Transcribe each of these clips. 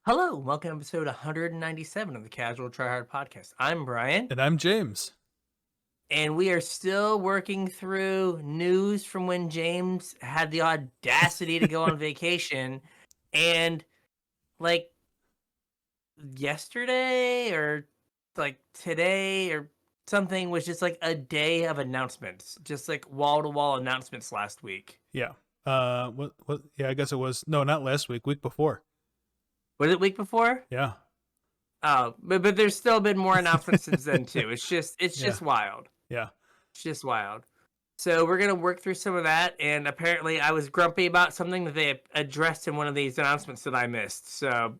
Hello, welcome to episode 197 of the Casual Tryhard Podcast. I'm Brian, And I'm James. and we are still working through news from when James had the audacity to go on vacation. And like yesterday or like today or something was just like a day of announcements, just like wall to wall announcements last week. Yeah. Yeah, I guess it was, no, not last week, week before. Was it week before? Yeah. Oh, but there's still been more announcements since then too. It's Yeah. just wild. Yeah. It's just wild. So we're gonna work through some of that, and apparently I was grumpy about something that they addressed in one of these announcements that I missed. So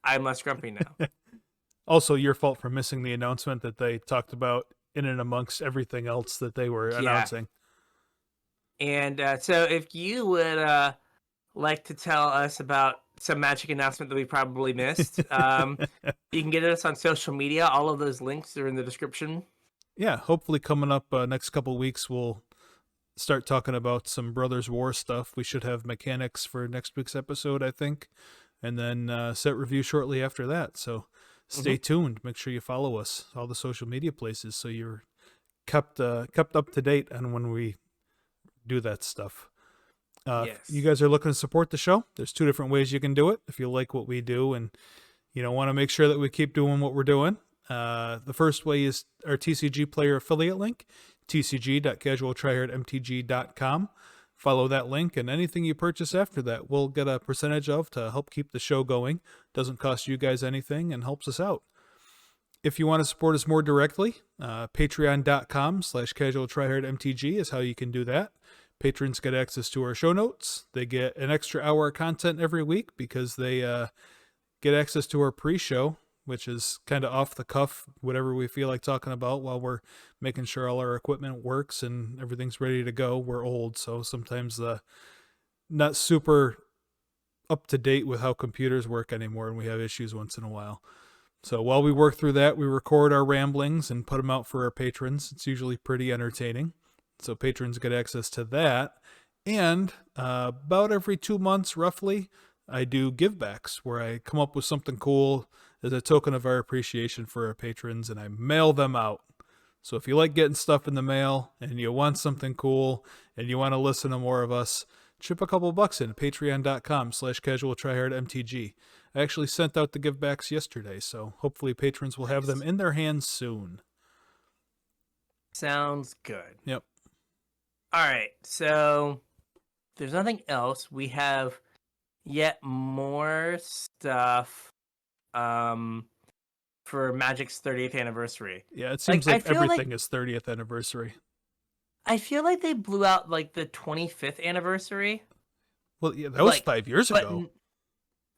I'm less grumpy now. Also, your fault for missing the announcement that they talked about in and amongst everything else that they were Yeah. announcing. And so if you would like to tell us about some Magic announcement that we probably missed, you can get us on social media. All of those links are in the description. Yeah, hopefully coming up next couple weeks, we'll start talking about some Brothers War stuff. We should have mechanics for next week's episode, I think, and then set review shortly after that. So stay tuned. Make sure you follow us, all the social media places, so you're kept up to date on when we do that stuff. Yes. If you guys are looking to support the show, there's two different ways you can do it. If you like what we do and want to make sure that we keep doing what we're doing, the first way is our TCG player affiliate link, tcg.casualtryhardmtg.com. Follow that link, and anything you purchase after that, we'll get a percentage of to help keep the show going. Doesn't cost you guys anything and helps us out. If you want to support us more directly, patreon.com/casualtryhardmtg is how you can do that. Patrons get access to our show notes. They get an extra hour of content every week because they get access to our pre-show, which is kind of off the cuff, whatever we feel like talking about while we're making sure all our equipment works and everything's ready to go. We're old, so sometimes not super up to date with how computers work anymore, and we have issues once in a while. So while we work through that, we record our ramblings and put them out for our patrons. It's usually pretty entertaining. So patrons get access to that. And about every 2 months, roughly, I do givebacks where I come up with something cool as a token of our appreciation for our patrons, and I mail them out. So if you like getting stuff in the mail and you want something cool and you want to listen to more of us, chip a couple bucks in, patreon.com/casualtryhardmtg. I actually sent out the givebacks yesterday, so hopefully patrons will have them in their hands soon. Sounds good. Yep. All right, so there's nothing else. We have yet more stuff for Magic's 30th anniversary. Yeah, it seems like I feel everything is 30th anniversary. I feel like they blew out like the 25th anniversary. Well, yeah, that was 5 years ago.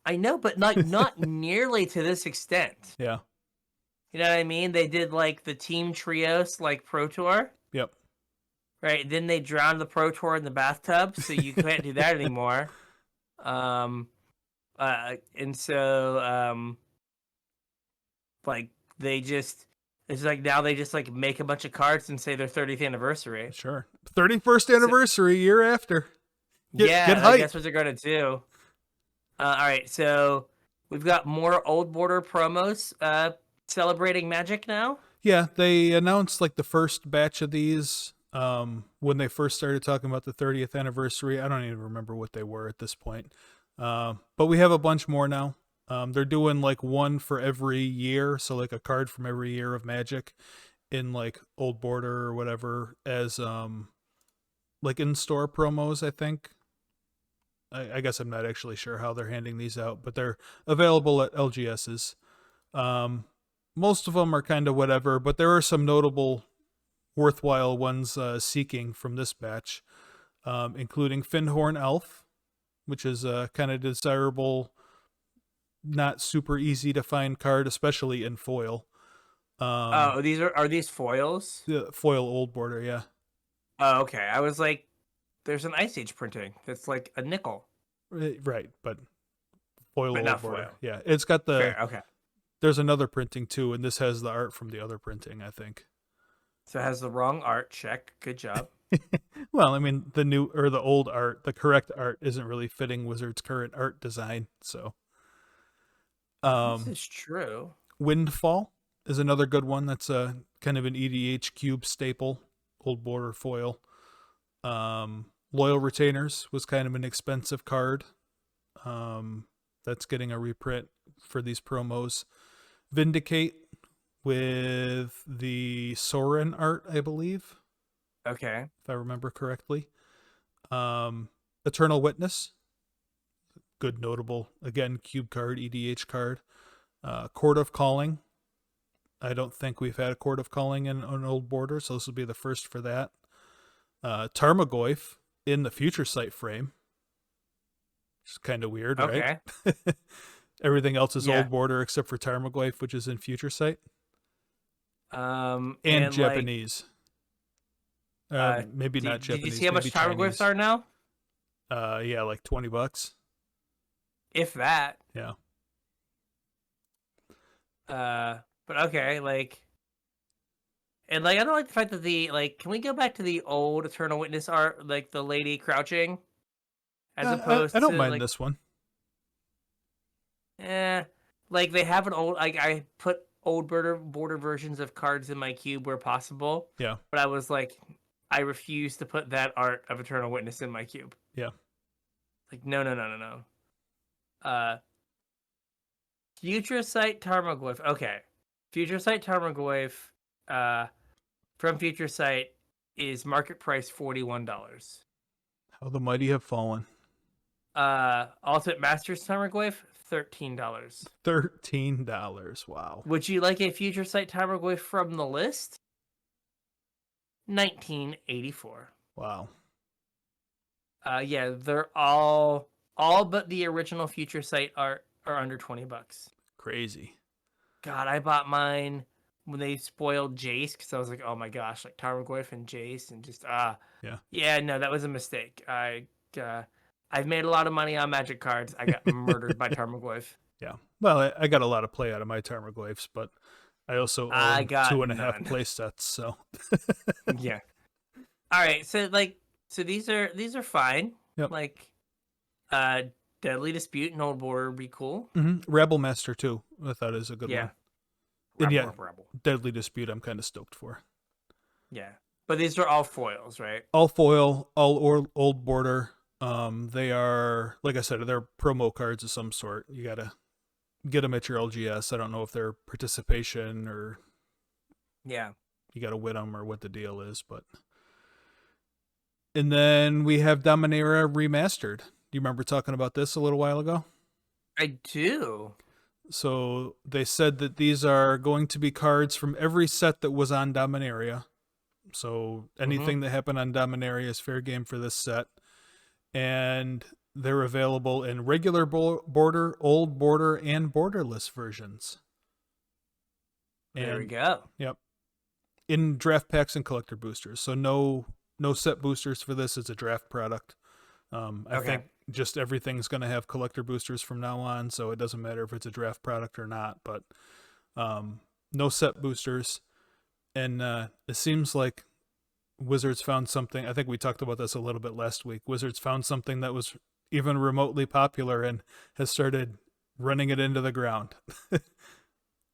I know, but not nearly to this extent. Yeah. You know what I mean? They did like the Team Trios like Pro Tour. Yep. Right, then they drowned the Pro Tour in the bathtub, so you can't do that anymore. And so like it's like now they just like make a bunch of cards and say their 30th anniversary. Sure. 31st anniversary, year after. Get hyped. That's what they're gonna do. All right, so we've got more Old Border promos celebrating Magic now. Yeah, they announced like the first batch of these when they first started talking about the 30th anniversary. I don't even remember what they were at this point. But we have a bunch more now. They're doing like one for every year, so like a card from every year of Magic in like Old Border or whatever as like in-store promos, I think. I guess I'm not actually sure how they're handing these out, but they're available at LGS's. Most of them are kind of whatever, but there are some notable, worthwhile ones seeking from this batch, including Findhorn Elf, which is a kind of desirable, not super easy to find card, especially in foil. Are these foils? The foil Old Border, yeah. Oh, okay. I was like, there's an Ice Age printing that's like a nickel. Right, but foil But Old not Border. foil. Yeah, it's got the... Fair, okay. There's another printing too, and this has the art from the other printing, I think. So it has the wrong art. Check. Good job. Well, I mean, the new or the old art, the correct art isn't really fitting Wizard's current art design, so This is true. Windfall is another good one. That's a kind of an EDH cube staple, old border foil. Loyal Retainers was kind of an expensive card. That's getting a reprint for these promos. Vindicate with the Soren art, I believe. Okay. If I remember correctly. Eternal Witness. Good notable, again, cube card, EDH card. Court of Calling. I don't think we've had a Court of Calling in an old border, so this will be the first for that. Tarmogoyf in the Future Sight frame. It's kind of weird, right? Everything else is old border except for Tarmogoyf, which is in Future Sight. And Japanese. Maybe not Japanese. Did you see how much Tarmogoyfs are now? Yeah, like $20. If that. Yeah. But okay, like, and like I don't like the fact that can we go back to the old Eternal Witness art, like the lady crouching, as opposed I don't to, mind this one. Like they have an old, like I put old border versions of cards in my cube where possible. Yeah. But I was like, I refuse to put that art of Eternal Witness in my cube. Yeah. Like no. Future Sight Tarmogoyf. Okay. Future Sight Tarmogoyf from Future Sight is market price $41. How the mighty have fallen. Ultimate Masters Tarmogoyf, $13. $13. Wow. Would you like a Future Sight Tarmogoyf from the list? $19.84. Wow. Yeah, they're all but the original Future Sight art are under $20. Crazy. God, I bought mine when they spoiled Jace because I was like, oh my gosh, like Tarmogoyf and Jace and just yeah. No, that was a mistake. I've made a lot of money on Magic cards. I got murdered by Tarmogoyf. Yeah. Well, I got a lot of play out of my Tarmogoyfs, but I also own 2.5 play sets, so yeah. All right, so these are fine. Yep. Like Deadly Dispute and Old Border would be cool. Mm-hmm. Rebel Master too, I thought is a good one. Rebel. Deadly Dispute I'm kind of stoked for. Yeah. But these are all foils, right? All foil, all old border. They are, like I said, they're promo cards of some sort. You gotta get them at your LGS. I don't know if they're participation or you gotta win them or what the deal is, but. And then we have Dominaria Remastered. Do you remember talking about this a little while ago? I do. So they said that these are going to be cards from every set that was on Dominaria. So anything that happened on Dominaria is fair game for this set. And they're available in regular border, old border, and borderless versions. There we go. Yep. In draft packs and collector boosters. So no set boosters for this. It's a draft product. I think just everything's going to have collector boosters from now on, so it doesn't matter if it's a draft product or not, but no set boosters. And it seems like Wizards found something. I think we talked about this a little bit last week. Wizards found something that was even remotely popular and has started running it into the ground.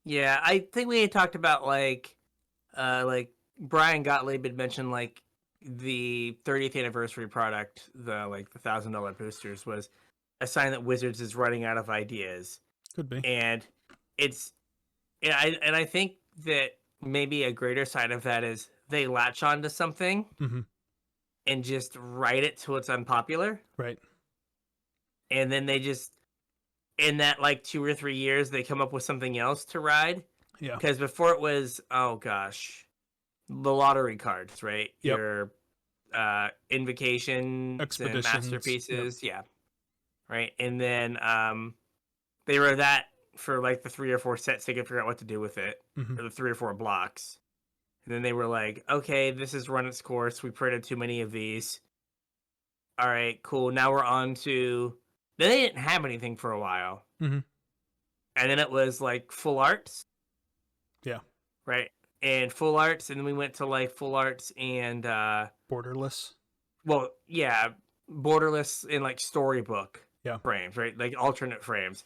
Yeah, I think we had talked about like Brian Gottlieb had mentioned like the 30th anniversary product, the $1,000 boosters was a sign that Wizards is running out of ideas. Could be. And I think that maybe a greater sign of that is they latch onto something and just write it till it's unpopular. Right. And then they just, in that 2 or 3 years, they come up with something else to ride. Yeah. Because before it was, oh gosh, the lottery cards, right? Yep. Your Invocation, Masterpieces, yeah. Right. And then they were that for the 3 or 4 sets they could figure out what to do with it, or the 3 or 4 blocks. And then they were like, okay, this has run its course. We printed too many of these. All right, cool. Now we're on to... Then they didn't have anything for a while. And then it was full arts. Yeah. Right. And full arts. And then we went to full arts and... borderless. Well, yeah. Borderless in storybook yeah. frames, right? Alternate frames.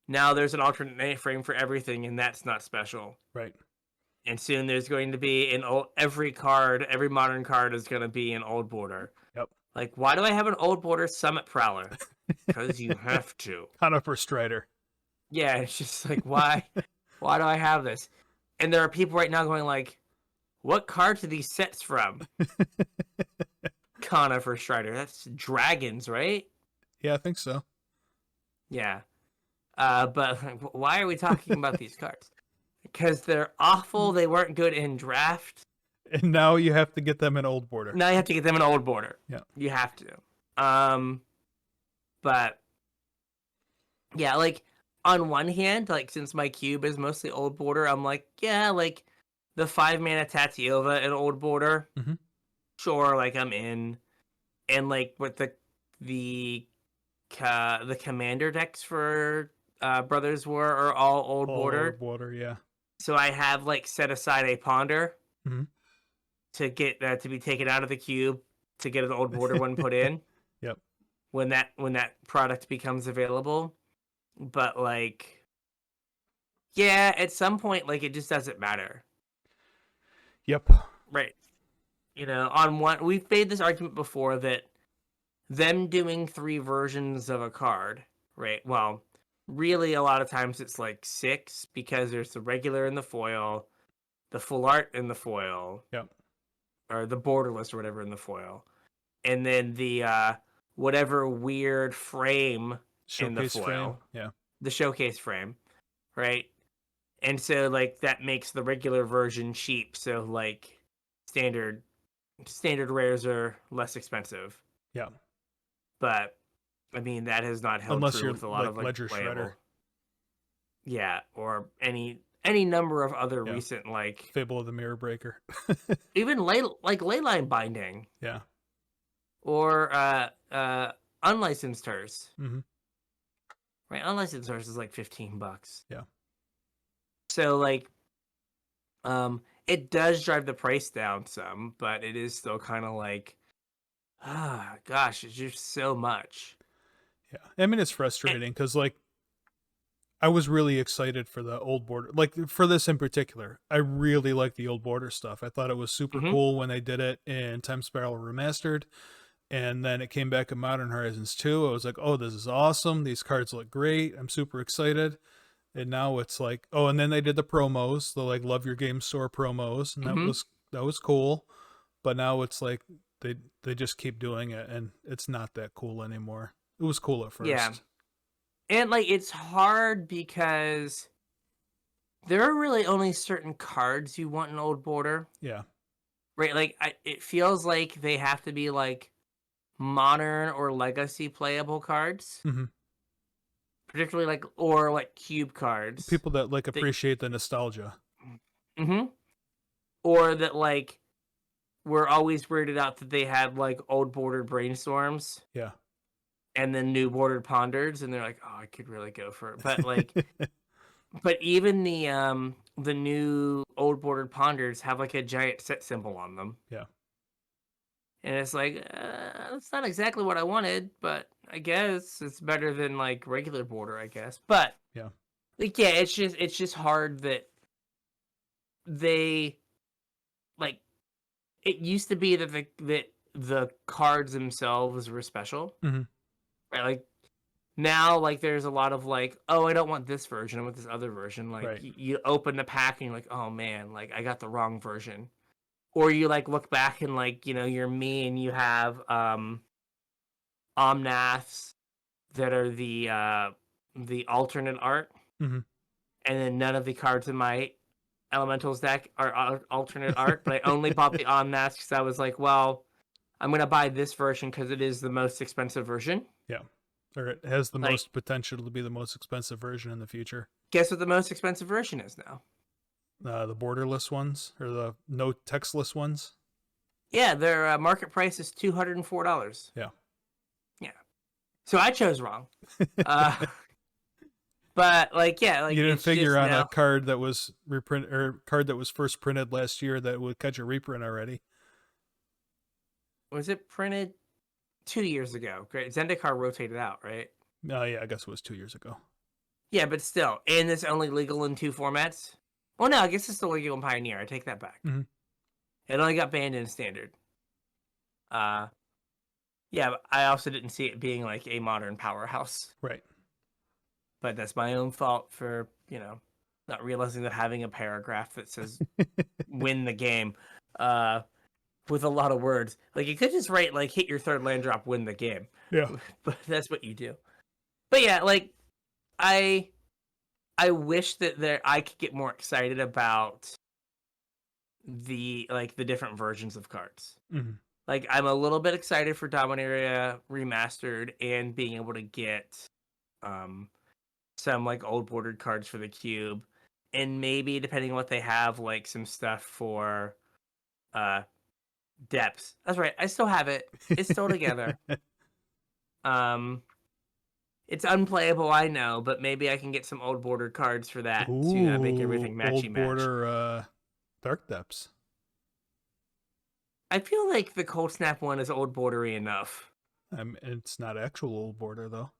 now there's an alternate A-frame for everything, and that's not special. Right. And soon there's going to be every modern card is going to be an old border. Yep. Like, why do I have an old border Summit Prowler? Because you have to. Conifer Strider. Yeah, it's just like, why? Why do I have this? And there are people right now going like, what cards are these sets from? Conifer Strider. That's dragons, right? Yeah, I think so. Yeah. But why are we talking about these cards? Because they're awful. They weren't good in draft. And now you have to get them in old border. Now you have to get them in old border. Yeah. You have to. But yeah, like on one hand, like since my cube is mostly old border, I'm like, yeah, like the 5-mana Tatiova in old border. Mm-hmm. Sure, like I'm in. And like with the commander decks for Brothers War are all old border. Old border, yeah. So I have like set aside a ponder Mm-hmm. to get to be taken out of the cube to get an old border one put in. Yep. When that product becomes available. But like, yeah, at some point, like it just doesn't matter. Yep. Right. You know, on one, we've made this argument before that them doing 3 versions of a card, right? Well, really, a lot of times it's like 6 because there's the regular in the foil, the full art in the foil, Yep. or the borderless or whatever in the foil, and then the whatever weird frame in the Showcase foil, frame. Yeah. the showcase frame, right? And so like that makes the regular version cheap. So like standard rares are less expensive. Yeah. But I mean that has not held Unless true you're with a lot like of like Ledger playable. Shredder. Yeah, or any number of other recent like Fable of the Mirror Breaker. even leyline binding. Yeah. Or unlicensed hers. Mm-hmm. Right, unlicensed hers is like $15. Yeah. So like it does drive the price down some, but it is still kind of like gosh, it's just so much. Yeah. I mean, it's frustrating because like I was really excited for the old border, like for this in particular. I really like the old border stuff. I thought it was super cool when they did it in Time Spiral Remastered. And then it came back in Modern Horizons 2. I was like, oh, this is awesome. These cards look great. I'm super excited. And now it's like, oh, and then they did the promos, the like Love Your Game Store promos, and that was cool. But now it's like they just keep doing it, and it's not that cool anymore. It was cool at first. Yeah. And like it's hard because there are really only certain cards you want in old border. Yeah. Right? Like it feels like they have to be like modern or legacy playable cards. Mm-hmm. Particularly like or like cube cards. People that like appreciate the nostalgia. Mm-hmm. Or that like we're always weirded out that they had like old bordered brainstorms. Yeah. And then new bordered ponders, and they're like, oh, I could really go for it. But like but even the new old bordered ponders have like a giant set symbol on them. Yeah. And it's like, that's not exactly what I wanted, but I guess it's better than like regular border, I guess. But yeah, like yeah, it's just hard that they like it used to be that the cards themselves were special. Mm-hmm. Right? Like now, like there's a lot of like, oh, I don't want this version, I want this other version. Like right. you open the pack and you're like, oh man, like I got the wrong version. Or you like look back and like, you know, you're me and you have Omnaths that are the alternate art. Mm-hmm. And then none of the cards in my Elementals deck are alternate art, but I only bought the Omnaths because I was like, well, I'm going to buy this version because it is the most expensive version. Yeah. Or it has the most potential to be the most expensive version in the future. Guess what the most expensive version is now? The borderless ones or the no textless ones. Yeah, their market price is $204. Yeah. Yeah. So I chose wrong. But like, yeah, like you didn't figure on now... a card that was reprint or card that was first printed last year that would catch a reprint already. Was it printed 2 years ago? Great. Zendikar rotated out, right? Yeah, I guess it was 2 years ago. Yeah, but still, and it's only legal in 2 formats. Well, no, I guess it's still legal in Pioneer. I take that back. Mhm. It only got banned in Standard. Uh, yeah, but I also didn't see it being like a modern powerhouse. Right. But that's my own fault for, not realizing that having a paragraph that says win the game with a lot of words. Like, you could just write, like, hit your 3rd land drop, win the game. Yeah. But that's what you do. But yeah, like, I wish that I could get more excited about the different versions of cards. Mhm. Like, I'm a little bit excited for Dominaria Remastered and being able to get some like old bordered cards for the cube, and maybe depending on what they have, like some stuff for depths. That's right, I still have it. It's still together. It's unplayable, I know, but maybe I can get some old bordered cards for that to make everything matchy old match. border Dark Depths. I feel like the Cold Snap one is old bordery enough. It's not actual old border though.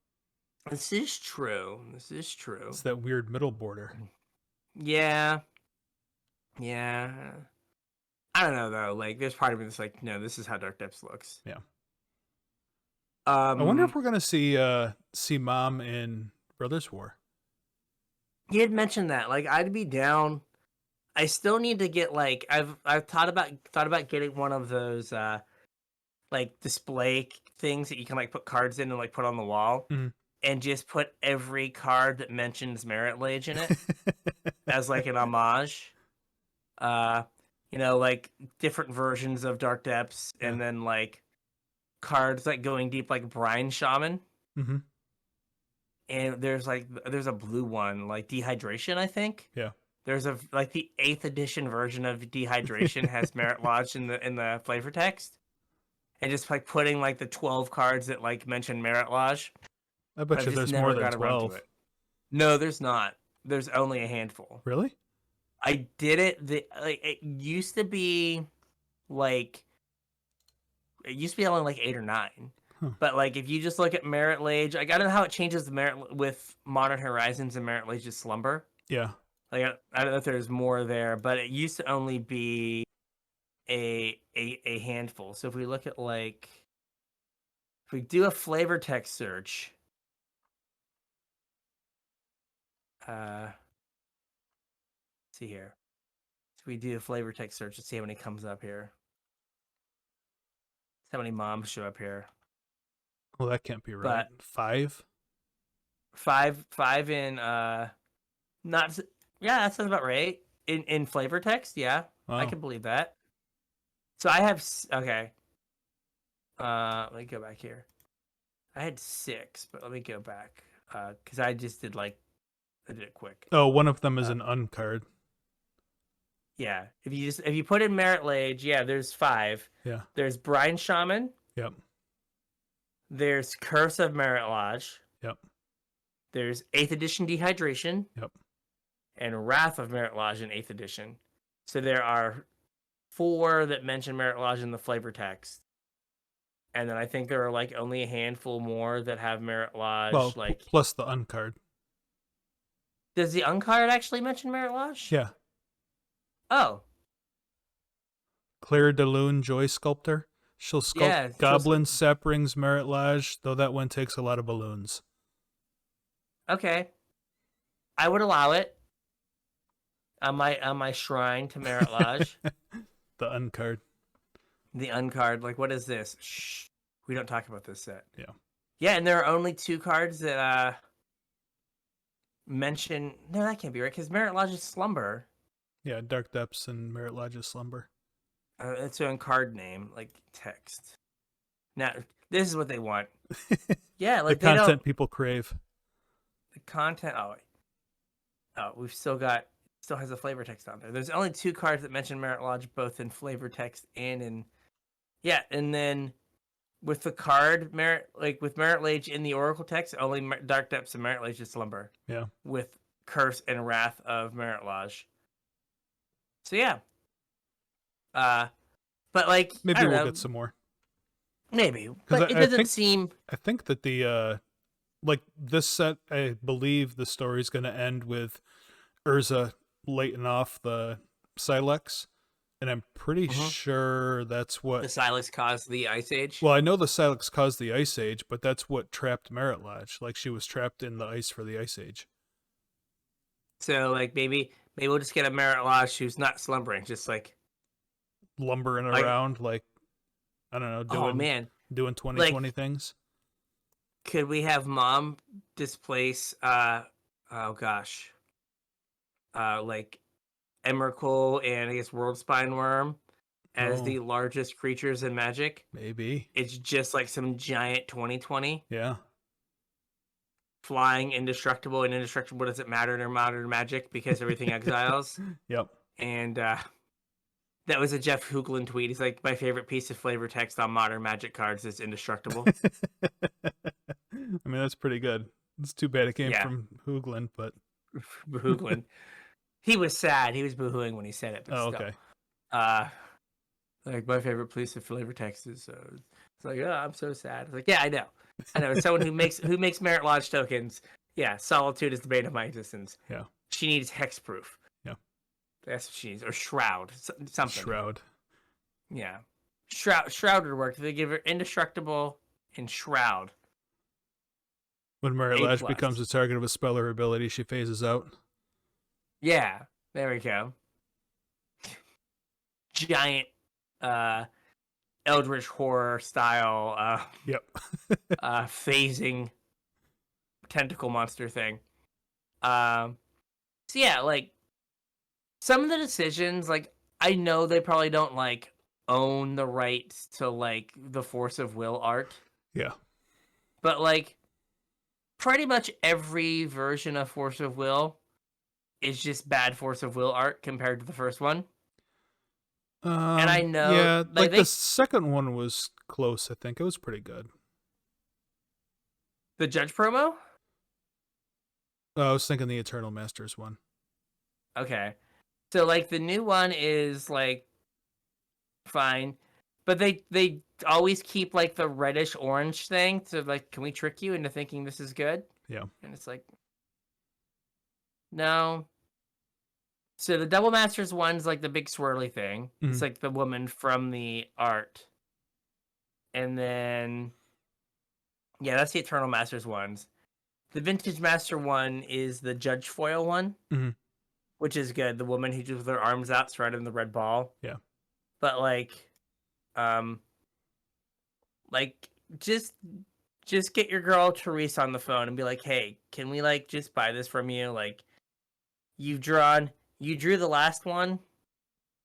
This is true. It's that weird middle border. Yeah. I don't know though. Like, there's part of me that's like, no, this is how Dark Depths looks. Yeah. I wonder if we're gonna see Mom in Brothers War. You had mentioned that. Like, I'd be down. I still need to get like I've thought about getting one of those like display things that you can like put cards in and like put on the wall, Mhm. and just put every card that mentions Merit Lage in it as like an homage. Like different versions of Dark Depths, and then like cards like going deep, like Brine Shaman. Mm-hmm. And there's a blue one, like Dehydration, I think. Yeah. There's like the 8th edition version of Dehydration has Merit Lodge in the flavor text, and just like putting like the 12 cards that like mention Merit Lodge. I bet you there's more than 12. No, there's not. There's only a handful. Really? I did it. It used to be like only like 8 or 9. Huh. But like if you just look at Merit Lage, like I don't know how it changes the Merit with Modern Horizons and Merit Lage's Slumber. Yeah. Like I don't know if there's more there, but it used to only be a handful. So if we look at if we do a flavor text search, let's see here. So we do a flavor text search. Let's see how many comes up here. How many moms show up here? Well, that can't be right. But 5? 5 in not. Yeah, that sounds about right. In flavor text, yeah. Wow. I can believe that. So I have okay. Let me go back here. I had 6, but let me go back because I just did I did it quick. Oh, one of them is an uncard. Yeah, if you put in Merit Lage, yeah, there's 5. Yeah. There's Brine Shaman. Yep. There's Curse of Merit Lodge. Yep. There's 8th edition Dehydration. Yep. And Wrath of Merit Lodge in 8th edition. So there are 4 that mention Merit Lodge in the flavor text. And then I think there are only a handful more that have Merit Lodge. Well, plus the uncard. Does the uncard actually mention Merit Lodge? Yeah. Oh. Claire de Lune, Joy Sculptor. She'll sculpt Goblin Saplings Merit Lodge, though that one takes a lot of balloons. Okay. I would allow it. On my shrine to Merit Lodge. The uncard. The uncard. What is this? Shh. We don't talk about this set. Yeah. Yeah, and there are only 2 cards that mention. No, that can't be right because Merit Lodge's Slumber. Yeah, Dark Depths and Merit Lodge's Slumber. It's a card name, text. Now, this is what they want. Yeah, the content people crave. The content. Oh, we've still has a flavor text on there. There's only 2 cards that mention Merit Lodge, both in flavor text and in. Yeah, and then with the card with Merit Lage in the Oracle text, only Dark Depths and Merit Lage's Slumber. Yeah. With Curse and Wrath of Merit Lodge. So yeah. But maybe we'll get some more. Maybe, but it doesn't seem. I think that the like this set, I believe the story's going to end with Urza lighting off the Silex, and I'm pretty sure that's what The Silex caused the Ice Age. Well, I know the Silex caused the Ice Age, but that's what trapped Merit Lodge. Like she was trapped in the ice for the Ice Age. So like maybe we'll just get a Merit Lodge who's not slumbering, just like lumbering around, like I don't know, doing 2020 things. Could we have Mom displace like Emrakul and I guess World Spine Worm as the largest creatures in Magic? Maybe. It's just like some giant 2020. Yeah. Flying indestructible, and indestructible doesn't matter in modern Magic because everything exiles. Yep. And that was a Jeff Hoogland tweet. He's like, my favorite piece of flavor text on modern Magic cards is indestructible. I mean, that's pretty good. It's too bad it came from Hoogland, but Hoogland. He was sad. He was boohooing when he said it. But still. Okay. Like my favorite piece of flavor text is it's like, oh, I'm so sad. It's like, yeah, I know. Someone who makes Merit Lodge tokens. Yeah, Solitude is the bane of my existence. Yeah. She needs hexproof. Yeah. That's what she needs. Or Shroud. Something. Shroud. Yeah. Shroud would work. They give her indestructible and Shroud. When Merit Lodge becomes the target of a spell or ability, she phases out. Yeah. There we go. Giant Eldritch horror style yep. phasing tentacle monster thing. So yeah, like some of the decisions, like I know they probably don't like own the rights to like the Force of Will art. Yeah. But like pretty much every version of Force of Will is just bad Force of Will art compared to the first one. And I know, yeah, like the second one was close. I think it was pretty good. The Judge promo? I was thinking the Eternal Masters one. Okay, so like the new one is like fine, but they always keep like the reddish orange thing to like, can we trick you into thinking this is good? Yeah, and it's like, no. So the Double Masters one's like the big swirly thing. Mm-hmm. It's like the woman from the art. And then, yeah, that's the Eternal Masters ones. The Vintage Master one is the Judge Foil one, which is good. The woman who just with her arms out surrounded in the red ball. Yeah. But just get your girl Therese on the phone and be like, hey, can we like just buy this from you? Like, you drew the last one.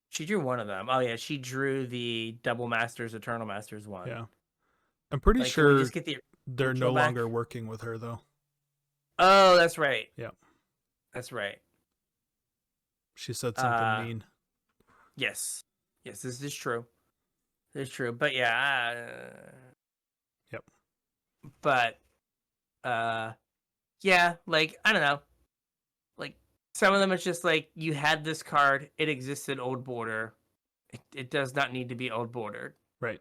She drew one of them. Oh yeah, she drew the Double Masters, Eternal Masters one. Yeah, I'm pretty sure they're no longer working with her though. Oh, that's right. Yeah, that's right. She said something mean. Yes, this is true. This is true. But yeah. Yep. But yeah, like I don't know. Some of them it's just like, you had this card, it existed old border. It does not need to be old bordered. Right.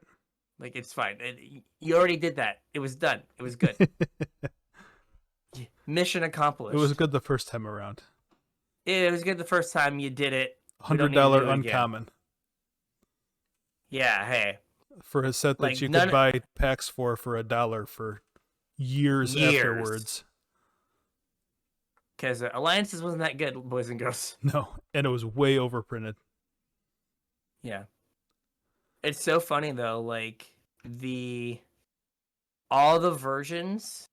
Like, it's fine. You already did that. It was done. It was good. Mission accomplished. It was good the first time around. It was good the first time you did it. $100 uncommon. Yeah, hey. For a set that you could buy packs for $1 for years afterwards. Because Alliances wasn't that good, boys and girls. No, and it was way overprinted. Yeah. It's so funny, though, like, all the versions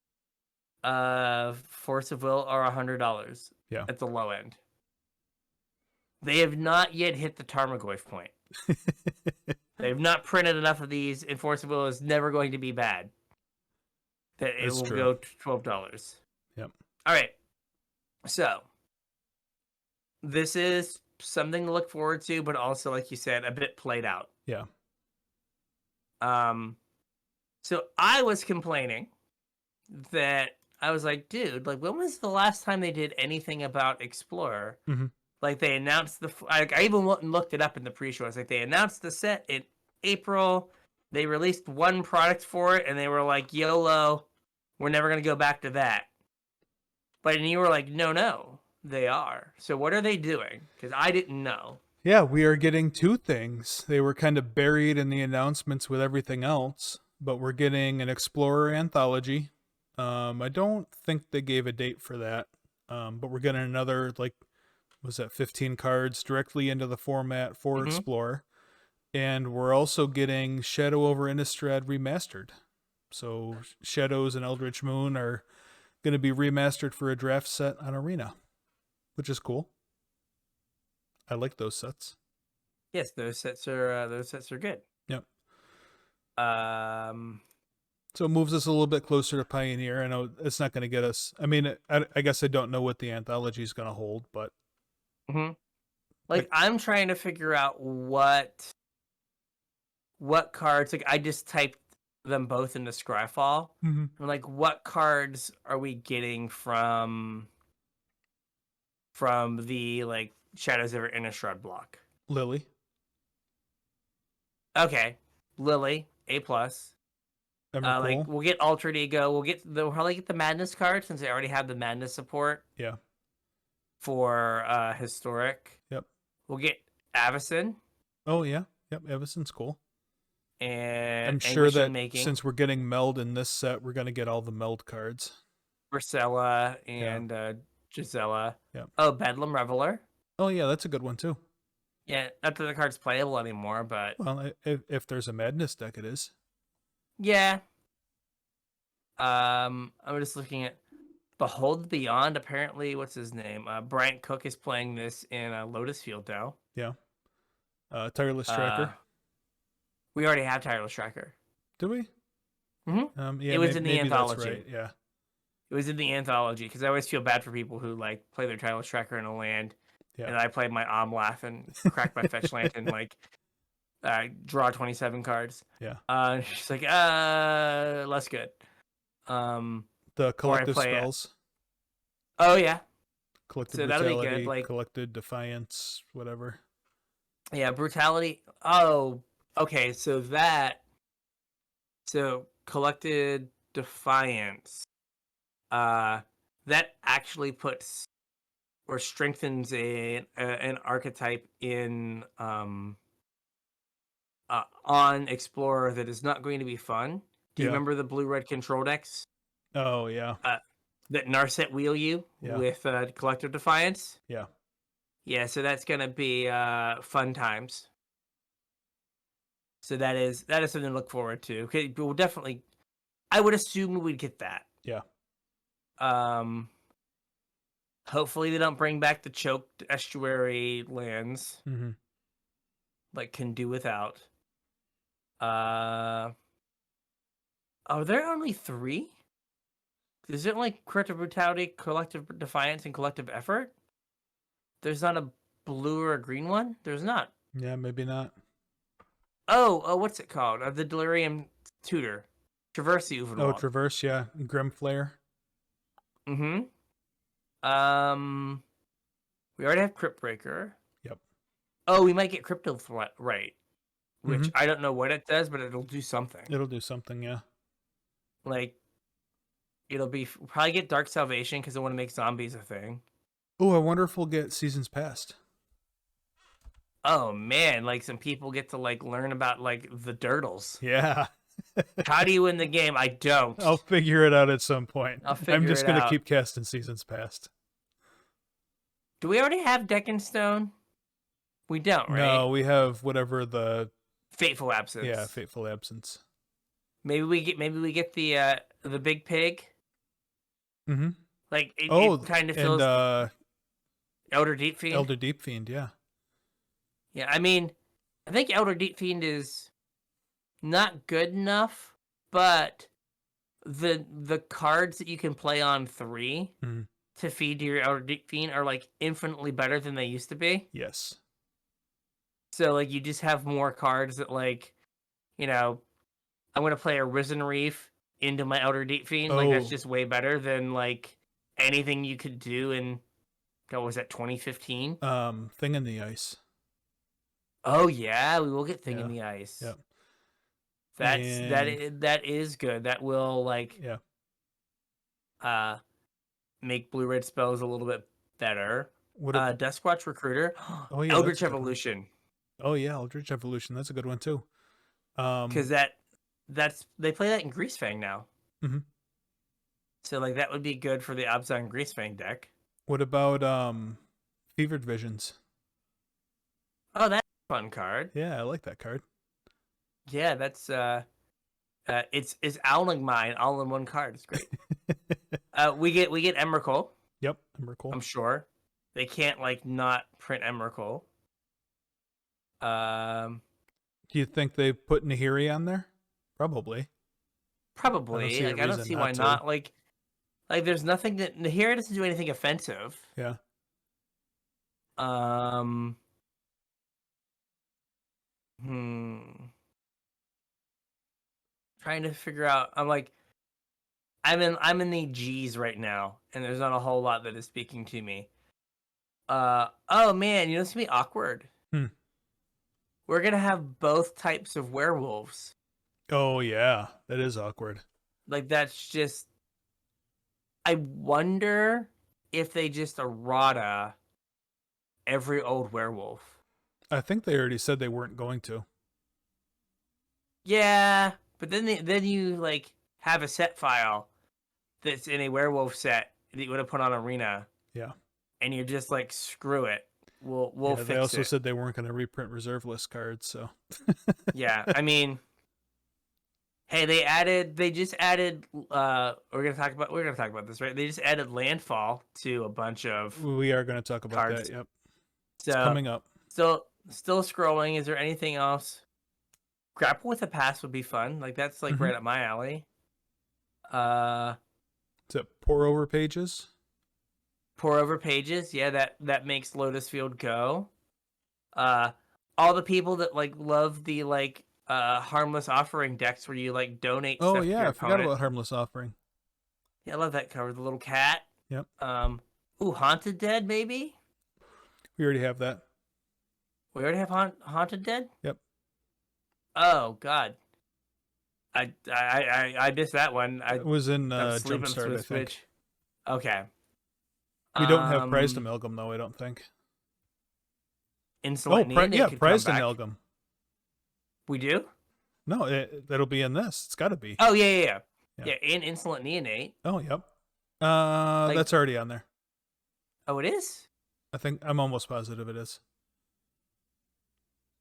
of Force of Will are $100 at the low end. They have not yet hit the Tarmogoyf point. They have not printed enough of these, and Force of Will is never going to be bad. That it will go to $12. Yep. All right. So, this is something to look forward to, but also, like you said, a bit played out. Yeah. So I was complaining that I was like, dude, like, when was the last time they did anything about Explorer? Mm-hmm. Like, they announced I even looked it up in the pre-show. It's like, they announced the set in April. They released one product for it, and they were like, YOLO, We're never going to go back to that. But and you were like, no, they are. So what are they doing? Because I didn't know. Yeah, we are getting two things. They were kind of buried in the announcements with everything else, but we're getting an Explorer anthology. I don't think they gave a date for that, but we're getting another, like, was that 15 cards directly into the format for Explorer. And we're also getting Shadow over Innistrad remastered. So Shadows and Eldritch Moon are going to be remastered for a draft set on Arena, which is cool. I like those sets. Yes, those sets are good. Yep. So it moves us a little bit closer to Pioneer. I know it's not going to get us. I mean, I guess I don't know what the anthology is going to hold, but like I'm trying to figure out what cards. Like I just typed them both into Scryfall. I'm like, what cards are we getting from the like Shadows over Innistrad block? Lily. Okay, Lily, A+. Like we'll get Altered Ego. We'll probably get the Madness card since they already have the Madness support. Yeah. For Historic. Yep. We'll get Avacyn. Oh yeah. Yep. Avacyn's cool. And I'm sure that since we're getting Meld in this set, we're going to get all the Meld cards. Ursella and Gisela. Yep. Oh, Bedlam Reveler. Oh yeah, that's a good one too. Yeah, not that the card's playable anymore, but well, if there's a Madness deck, it is. Yeah. I'm just looking at Behold Beyond. Apparently, what's his name? Bryant Cook is playing this in Lotus Field now. Yeah. Tireless Tracker. We already have Tireless Tracker. Do we? Yeah, it was in the anthology. Right. Yeah. It was in the anthology because I always feel bad for people who like play their Tireless Tracker in a land, and I play my Omlath and crack my Fetch Land and like draw 27 cards. Yeah. She's like, less good. The collective spells. Oh yeah. Collective so Brutality, that'll be good. Like Collected Defiance, whatever. Yeah, Brutality. Oh, okay. So Collected Defiance. That actually puts or strengthens an archetype in on Explorer that is not going to be fun. Do you remember the blue-red control decks? Oh yeah. That Narset wheel you with Collective Defiance. Yeah. Yeah, so that's gonna be fun times. So that is something to look forward to. Okay, we'll definitely. I would assume we'd get that. Yeah. Hopefully they don't bring back the choked estuary lands. Like can do without. Are there only 3? Is it like Collective Brutality, Collective Defiance, and Collective Effort? There's not a blue or a green one? There's not. Yeah, maybe not. Oh, what's it called? The Delirium Tutor. Traverse the Uvenwald. Oh, Traverse, yeah. Grimflare. We already have Crypt Breaker. Yep. Oh, we might get Crypto Right. Which I don't know what it does, but it'll do something. It'll do something, yeah. Like, it'll be... Probably get Dark Salvation because I want to make zombies a thing. Oh, I wonder if we'll get Seasons Past. Oh, man. Like, some people get to, like, learn about, like, the Dirtles. Yeah. How do you win the game? I don't. I'll figure it out at some point. I'm just going to keep casting Seasons Past. Do we already have Deckenstone? We don't, right? No, we have whatever the... Fateful Absence. Yeah, Fateful Absence. Maybe we get the big pig. Like it kind of feels Elder Deep Fiend. Elder Deep Fiend, yeah. Yeah, I mean, I think Elder Deep Fiend is not good enough, but the cards that you can play on 3 to feed your Elder Deep Fiend are like infinitely better than they used to be. Yes. So like you just have more cards that like, you know, I'm gonna play a Risen Reef into my Elder Deep Fiend. Like that's just way better than like anything you could do in what was that 2015? Thing in the Ice. Oh yeah, we will get Thing in the Ice. Yep. That is good. That will like uh, make blue-red spells a little bit better. What? A, Duskwatch Recruiter, oh yeah, that's Eldritch a good one. Evolution, Oh yeah, Eldritch Evolution. That's a good one too. because that's they play that in Greasefang now. Mhm. So like that would be good for the Abzan Greasefang deck. What about Fevered Visions? Oh, that's a fun card. Yeah, I like that card. Yeah, that's it's Owling Mine all in one card. It's great. We get Emrakul, Yep, Emrakul. I'm sure. They can't like not print Emrakul. Do you think they put Nahiri on there? Probably. Probably. see a Like I don't reason see not why to. not. Like there's nothing that Nahiri doesn't do anything offensive. Yeah. Um hmm. Trying to figure out I'm in the G's right now, and there's not a whole lot that is speaking to me. Oh man, you know it's gonna be awkward. Hmm. We're gonna have both types of werewolves. Oh yeah, that is awkward. Like that's just I wonder if they just errata every old werewolf. I think they already said they weren't going to. Yeah, but then you like have a set file that's in a werewolf set that you would have put on Arena, Yeah. and you're just like, screw it, we'll Yeah, fix they also it. said they weren't going to reprint reserve list cards, so. Yeah, I mean, hey, they just added. We're gonna talk about this, right? They just added landfall to a bunch of We are going to talk about cards. that. Yep. It's So coming up. still scrolling. Is there anything else? Grapple with a Pass would be fun. Like that's like Mhm. right up my alley. Is it pour over pages? Pour over pages. Yeah, that makes Lotus Field go. All the people that like love the like harmless offering decks where you like donate Oh stuff to yeah, your I forgot opponent. about Harmless Offering. Yeah, I love that cover. The little cat. Yep. Haunted Dead maybe. We already have that. We already have Haunted Dead. Yep. Oh God, I missed that one. It was in I'm sleeping Jumpstart, through I a think. switch. Okay. We don't have Prized Amalgam though, I don't think. Insolent Neonate yeah, could come Prized back. Amalgam. We do? No, that'll be in this. It's got to be. Oh yeah. Yeah. Yeah, and Insolent Neonate. Oh, yep. Like- That's already on there. Oh, it is? I think I'm almost positive it is.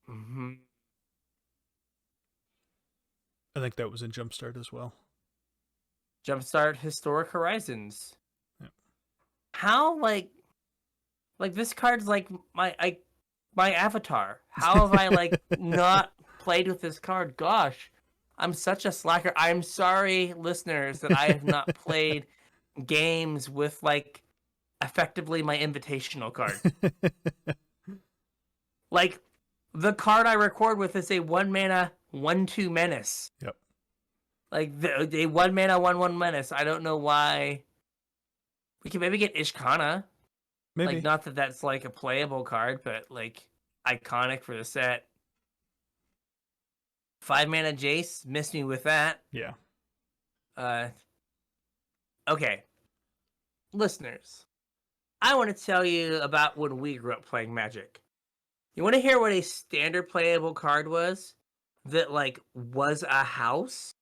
Mm-hmm. I think that was in Jumpstart as well. Jumpstart Historic Horizons. Yep. How like this card's like my avatar. How have I like not played with this card? Gosh, I'm such a slacker. I'm sorry, listeners, that I have not played games with like effectively my invitational card. Like the card I record with is a 1-mana 1/2 menace. Yep. Like the 1-mana 1/1 menace. I don't know why. We can maybe get Ishkana. Maybe. Like not that that's like a playable card, but like iconic for the set. 5-mana Jace, missed me with that. Yeah. Okay. Listeners, I want to tell you about when we grew up playing Magic. You want to hear what a standard playable card was that like was a house?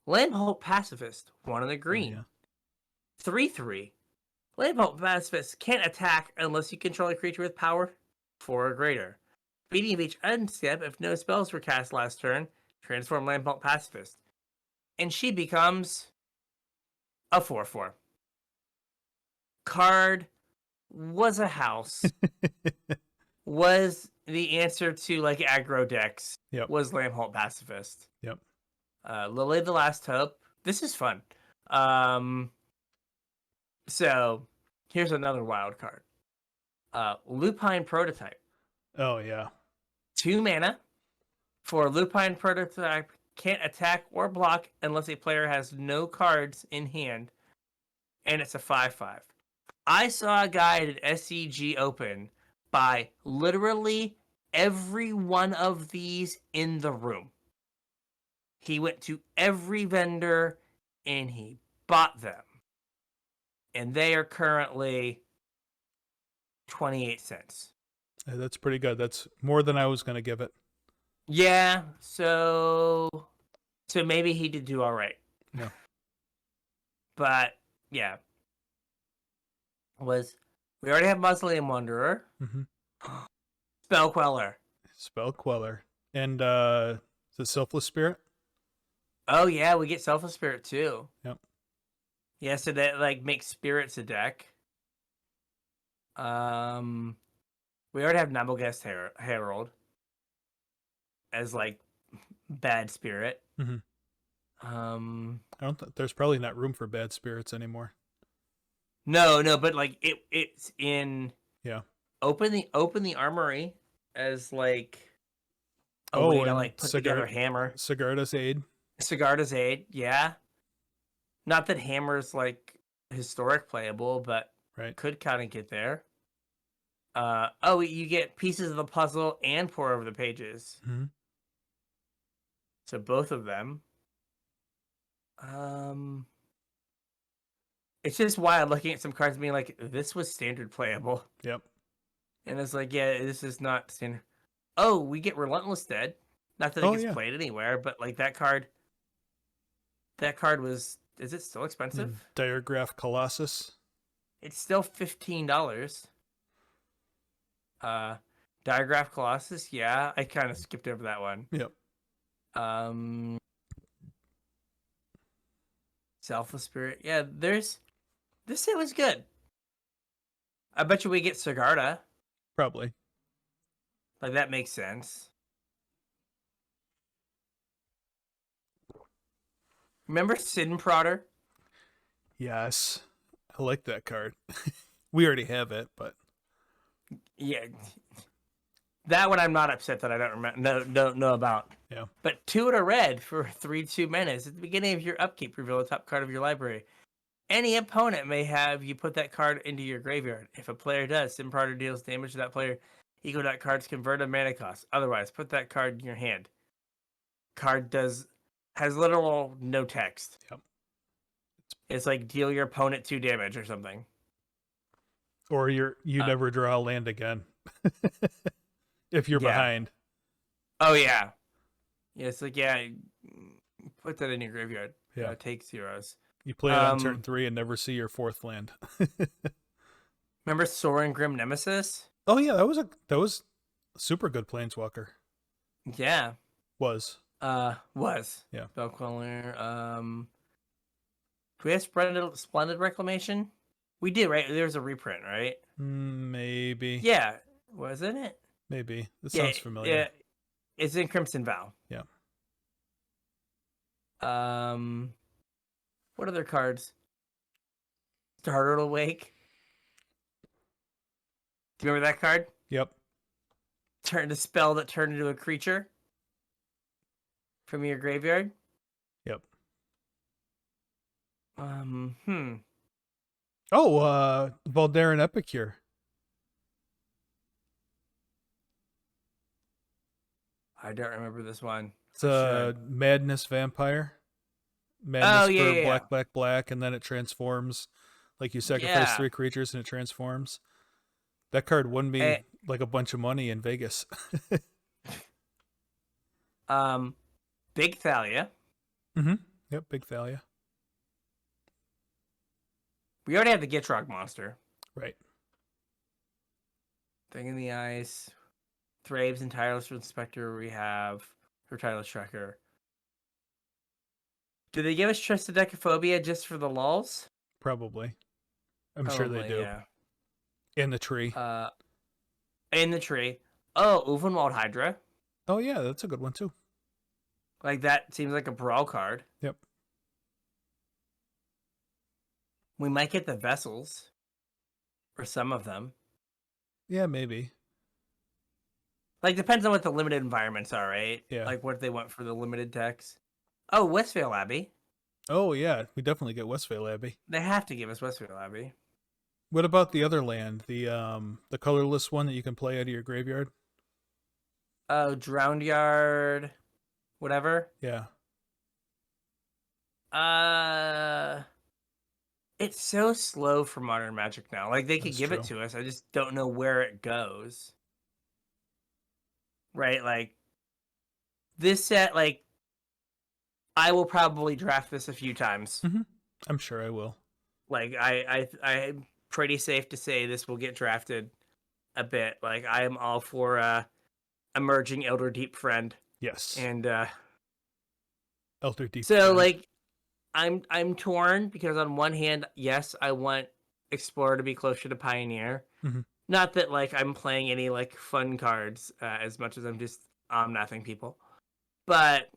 Lambholt Pacifist, 1 in the green. Oh, 3/3. Lambholt Pacifist can't attack unless you control a creature with power 4 or greater. Beating of each unstep if no spells were cast last turn, transform Lambholt Pacifist. And she becomes a 4/4. Card was a house. Was the answer to like aggro decks. Yep. Was Lambholt Pacifist. Yep. Lily the Last Hope. This is fun. So here's another wild card. Lupine Prototype. Oh yeah. 2 mana for Lupine Prototype, can't attack or block unless a player has no cards in hand, and it's a 5/5. I saw a guy at SCG Open buy literally every one of these in the room. He went to every vendor and he bought them, and they are currently 28 cents. That's pretty good. That's more than I was going to give it. Yeah, so maybe he did do all right. Yeah. But yeah, we already have Mausoleum Wanderer, Spell Queller. Spell Queller. And the Selfless Spirit? Oh yeah, we get Selfless Spirit too. Yep. Yeah, so that like makes spirits a deck. We already have Nabelgest Herald as like bad spirit. Mm-hmm. I don't there's probably not room for bad spirits anymore. No, but like it's in Yeah. open the armory as like a Oh, way to and like put together hammer. Sigarda's Aid. Sigarda's Aid, yeah. Not that hammer's like historic playable, but Right. could kind of get there. Oh, you get pieces of the puzzle and pour over the pages. Mm-hmm. So both of them. It's just wild looking at some cards and being like, this was standard playable. Yep. And it's like, yeah, this is not standard. Oh, we get Relentless Dead. Not that it gets played anywhere, but like that card was, is it still expensive? Diregraph Colossus. It's still $15. Diregraph Colossus, yeah. I kind of skipped over that one. Yep. Selfless Spirit. Yeah, this set was good. I bet you we get Sigarda. Probably. Like, that makes sense. Remember Sin Prodder? Yes. I like that card. We already have it, but Yeah. That one I'm not upset that I don't know about. yeah. But 2 in a red for 3/2 menace. At the beginning of your upkeep, reveal the top card of your library. Any opponent may have you put that card into your graveyard. If a player does, Sin Prodder deals damage to that player equal to that card's converted mana cost. Otherwise, put that card in your hand. Card has literal no text. Yep. It's like deal your opponent 2 damage or something. Or you never draw a land again. If you're behind. Oh yeah. Yeah, it's like put that in your graveyard. Yeah. Take 0s. You play it on turn 3 and never see your 4th land. Remember Sorin Grim Nemesis? Oh yeah, that was a super good planeswalker. Yeah. Was. Yeah. Spellqueller. Do we have Splendid Reclamation? We did, right? There was a reprint, right? Maybe. Yeah. Wasn't it? Maybe. This sounds familiar. Yeah. It's in Crimson Vow. Yeah. What other cards? Startled Awake. Do you remember that card? Yep. Turned a spell that turned into a creature from your graveyard. Yep. Oh, Valdarin Epicure. I don't remember this one. It's a Madness Vampire. Madness for black, and then it transforms. Like you sacrifice 3 creatures and it transforms. That card won me like a bunch of money in Vegas. Big Thalia. Mm-hmm. Yep, Big Thalia. We already have the Gitrog monster. Right. Thing in the Ice. Thraves and Tireless Inspector we have. Or Tireless Tracker. Do they give us Tristidecaphobia just for the lulz? Probably. I'm sure they do. Yeah. In the tree. In the tree. Oh, Ulvenwald Hydra. Oh yeah, that's a good one too. Like that seems like a brawl card. Yep. We might get the vessels. Or some of them. Yeah, maybe. Like, depends on what the limited environments are, right? Yeah. Like, what they want for the limited decks. Oh, Westvale Abbey. Oh, yeah. We definitely get Westvale Abbey. They have to give us Westvale Abbey. What about the other land? The colorless one that you can play out of your graveyard? Oh, Drowned Yard. Whatever. Yeah. It's so slow for Modern Magic now. Like, they could That's give it true. to us. I just don't know where it goes. Right? Like, this set, like, I will probably draft this a few times. I'm sure I will. Like, I'm pretty safe to say this will get drafted a bit. Like, I am all for emerging Elder Deep Friend. Yes. And Elder Deep so, Friend. like, I'm torn because on one hand, yes, I want Explorer to be closer to Pioneer. Mm-hmm. Not that like I'm playing any like fun cards as much as I'm just nothing people, but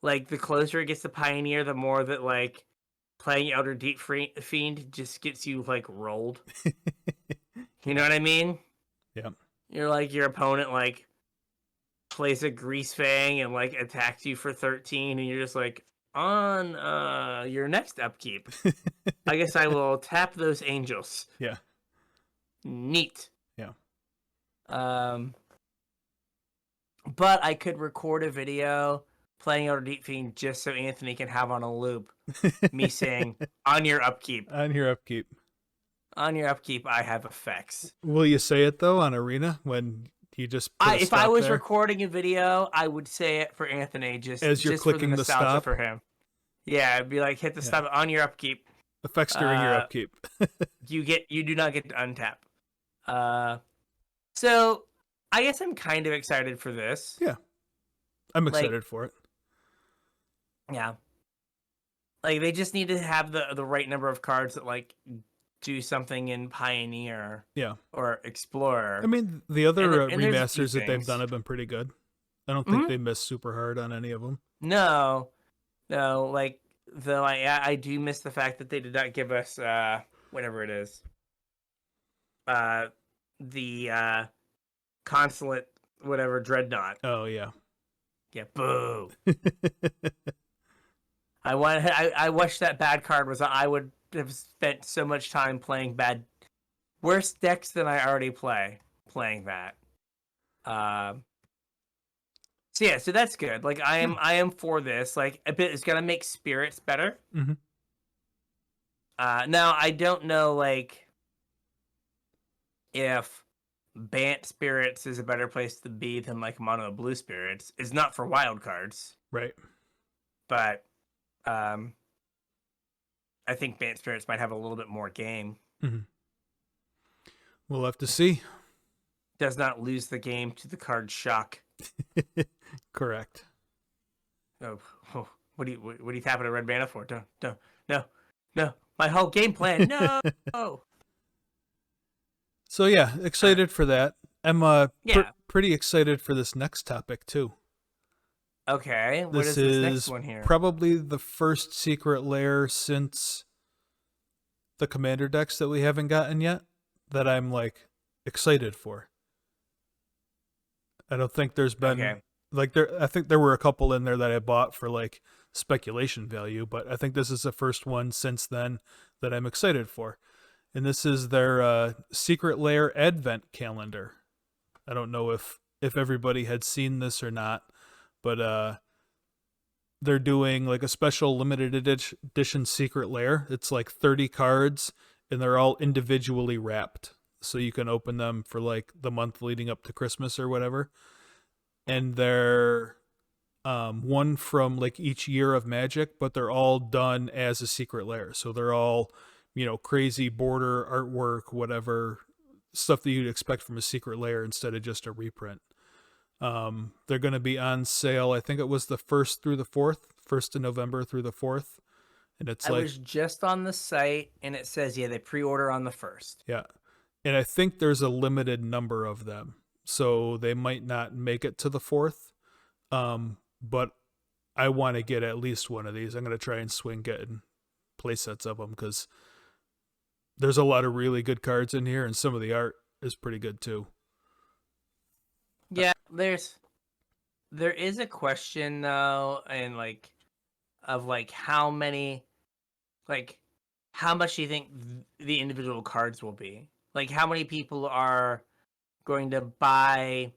like the closer it gets to Pioneer, the more that like playing Elder Deep Fiend just gets you like rolled. You know what I mean? Yeah. You're like your opponent like plays a Grease Fang and like attacks you for 13, and you're just like on your next upkeep. I guess I will tap those angels. Yeah. Neat. Yeah. But I could record a video playing Elder Deep Fiend just so Anthony can have on a loop me saying, on your upkeep. On your upkeep. On your upkeep, I have effects. Will you say it though on Arena when you just put a If stop I was there? recording a video, I would say it for Anthony just As you're just for the clicking the nostalgia stop? for him. Yeah, it'd be like hit the Yeah. stop on your upkeep. Effects during your upkeep. You do not get to untap. So I guess I'm kind of excited for this. Yeah. I'm excited for it. Yeah. Like they just need to have the right number of cards that like do something in Pioneer. Yeah. Or Explorer. I mean, the other and there's a few remasters that they've things. done have been pretty good. I don't think they missed super hard on any of them. No, like though I do miss the fact that they did not give us whatever it is, the consulate whatever dreadnought. Oh yeah. Yeah, boo. I wish that bad card was. I would have spent so much time playing worse decks than I already playing that. So yeah, so that's good. Like I am for this. Like a bit, it's gonna make spirits better. Mm-hmm. Now I don't know like if Bant spirits is a better place to be than like mono blue spirits. It's not for wild cards, Right. but I think Bant spirits might have a little bit more game. Mm-hmm. We'll have to see. Does not lose the game to the card shock. Correct. Oh, what are you tapping a red mana for? No. My whole game plan. No. So yeah, excited for that. I'm Yeah. pretty excited for this next topic too. Okay, what is this next one here? Probably the first secret lair since the commander decks that we haven't gotten yet that I'm like excited for. I don't think there's been I think there were a couple in there that I bought for like speculation value, but I think this is the first one since then that I'm excited for. And this is their secret lair advent calendar. I don't know if everybody had seen this or not, but they're doing like a special limited edition secret lair. It's like 30 cards and they're all individually wrapped. So you can open them for like the month leading up to Christmas or whatever. And they're one from like each year of Magic, but they're all done as a secret lair. So they're all, crazy border artwork, whatever stuff that you'd expect from a secret lair instead of just a reprint. They're going to be on sale. I think it was the 1st through the 4th, 1st of November through the 4th. And it's I was just on the site and it says, they pre-order on the 1st. Yeah. And I think there's a limited number of them. So they might not make it to the 4th. But I want to get at least one of these. I'm going to try and swing getting play sets of them because there's a lot of really good cards in here and some of the art is pretty good too. Yeah, there is a question though, and of how many, how much do you think the individual cards will be? Like how many people are going to buy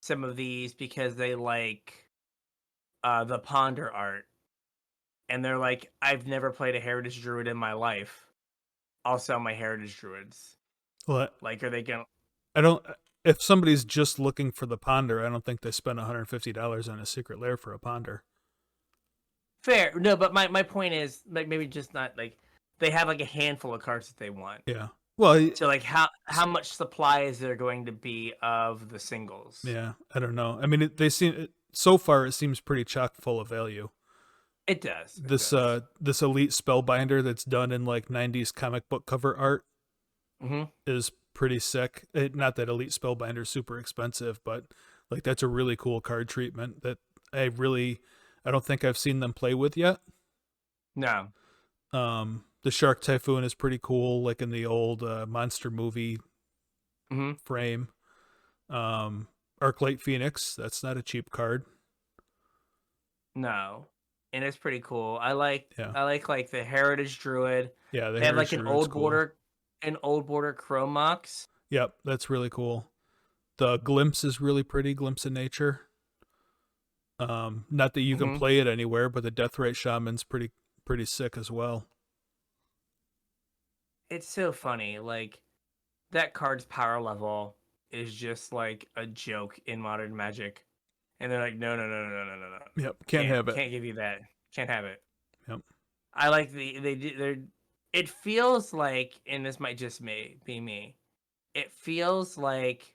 some of these because they like the Ponder art, and they're like, I've never played a Heritage Druid in my life, I'll sell my heritage druids. Well, Like, are they gonna? I don't. If somebody's just looking for the ponder, I don't think they spend $150 on a secret lair for a ponder. Fair. No, but my point is, like, maybe just not like they have like a handful of cards that they want. Yeah. Well, So like how much supply is there going to be of the singles? yeah. I don't know. I mean, they seem so far it seems pretty chock full of value. It does. This elite spellbinder that's done in like 90s comic book cover art is pretty sick. Not that elite spellbinder is super expensive, but like that's a really cool card treatment that I don't think I've seen them play with yet. No. The Shark Typhoon is pretty cool, like in the old monster movie frame. Arclight Phoenix, that's not a cheap card. No. And it's pretty cool. I like the Heritage Druid. Yeah, they have like an old cool. border Chrome Mox. Yep, that's really cool. The Glimpse is really pretty, Glimpse of Nature. Not that you can play it anywhere, but the Deathrite Shaman's pretty sick as well. It's so funny. Like, that card's power level is just like a joke in Modern Magic. And they're like, no. Yep, can't have it. Can't give you that. Can't have it. Yep. I like it feels like, and this might just be me, it feels like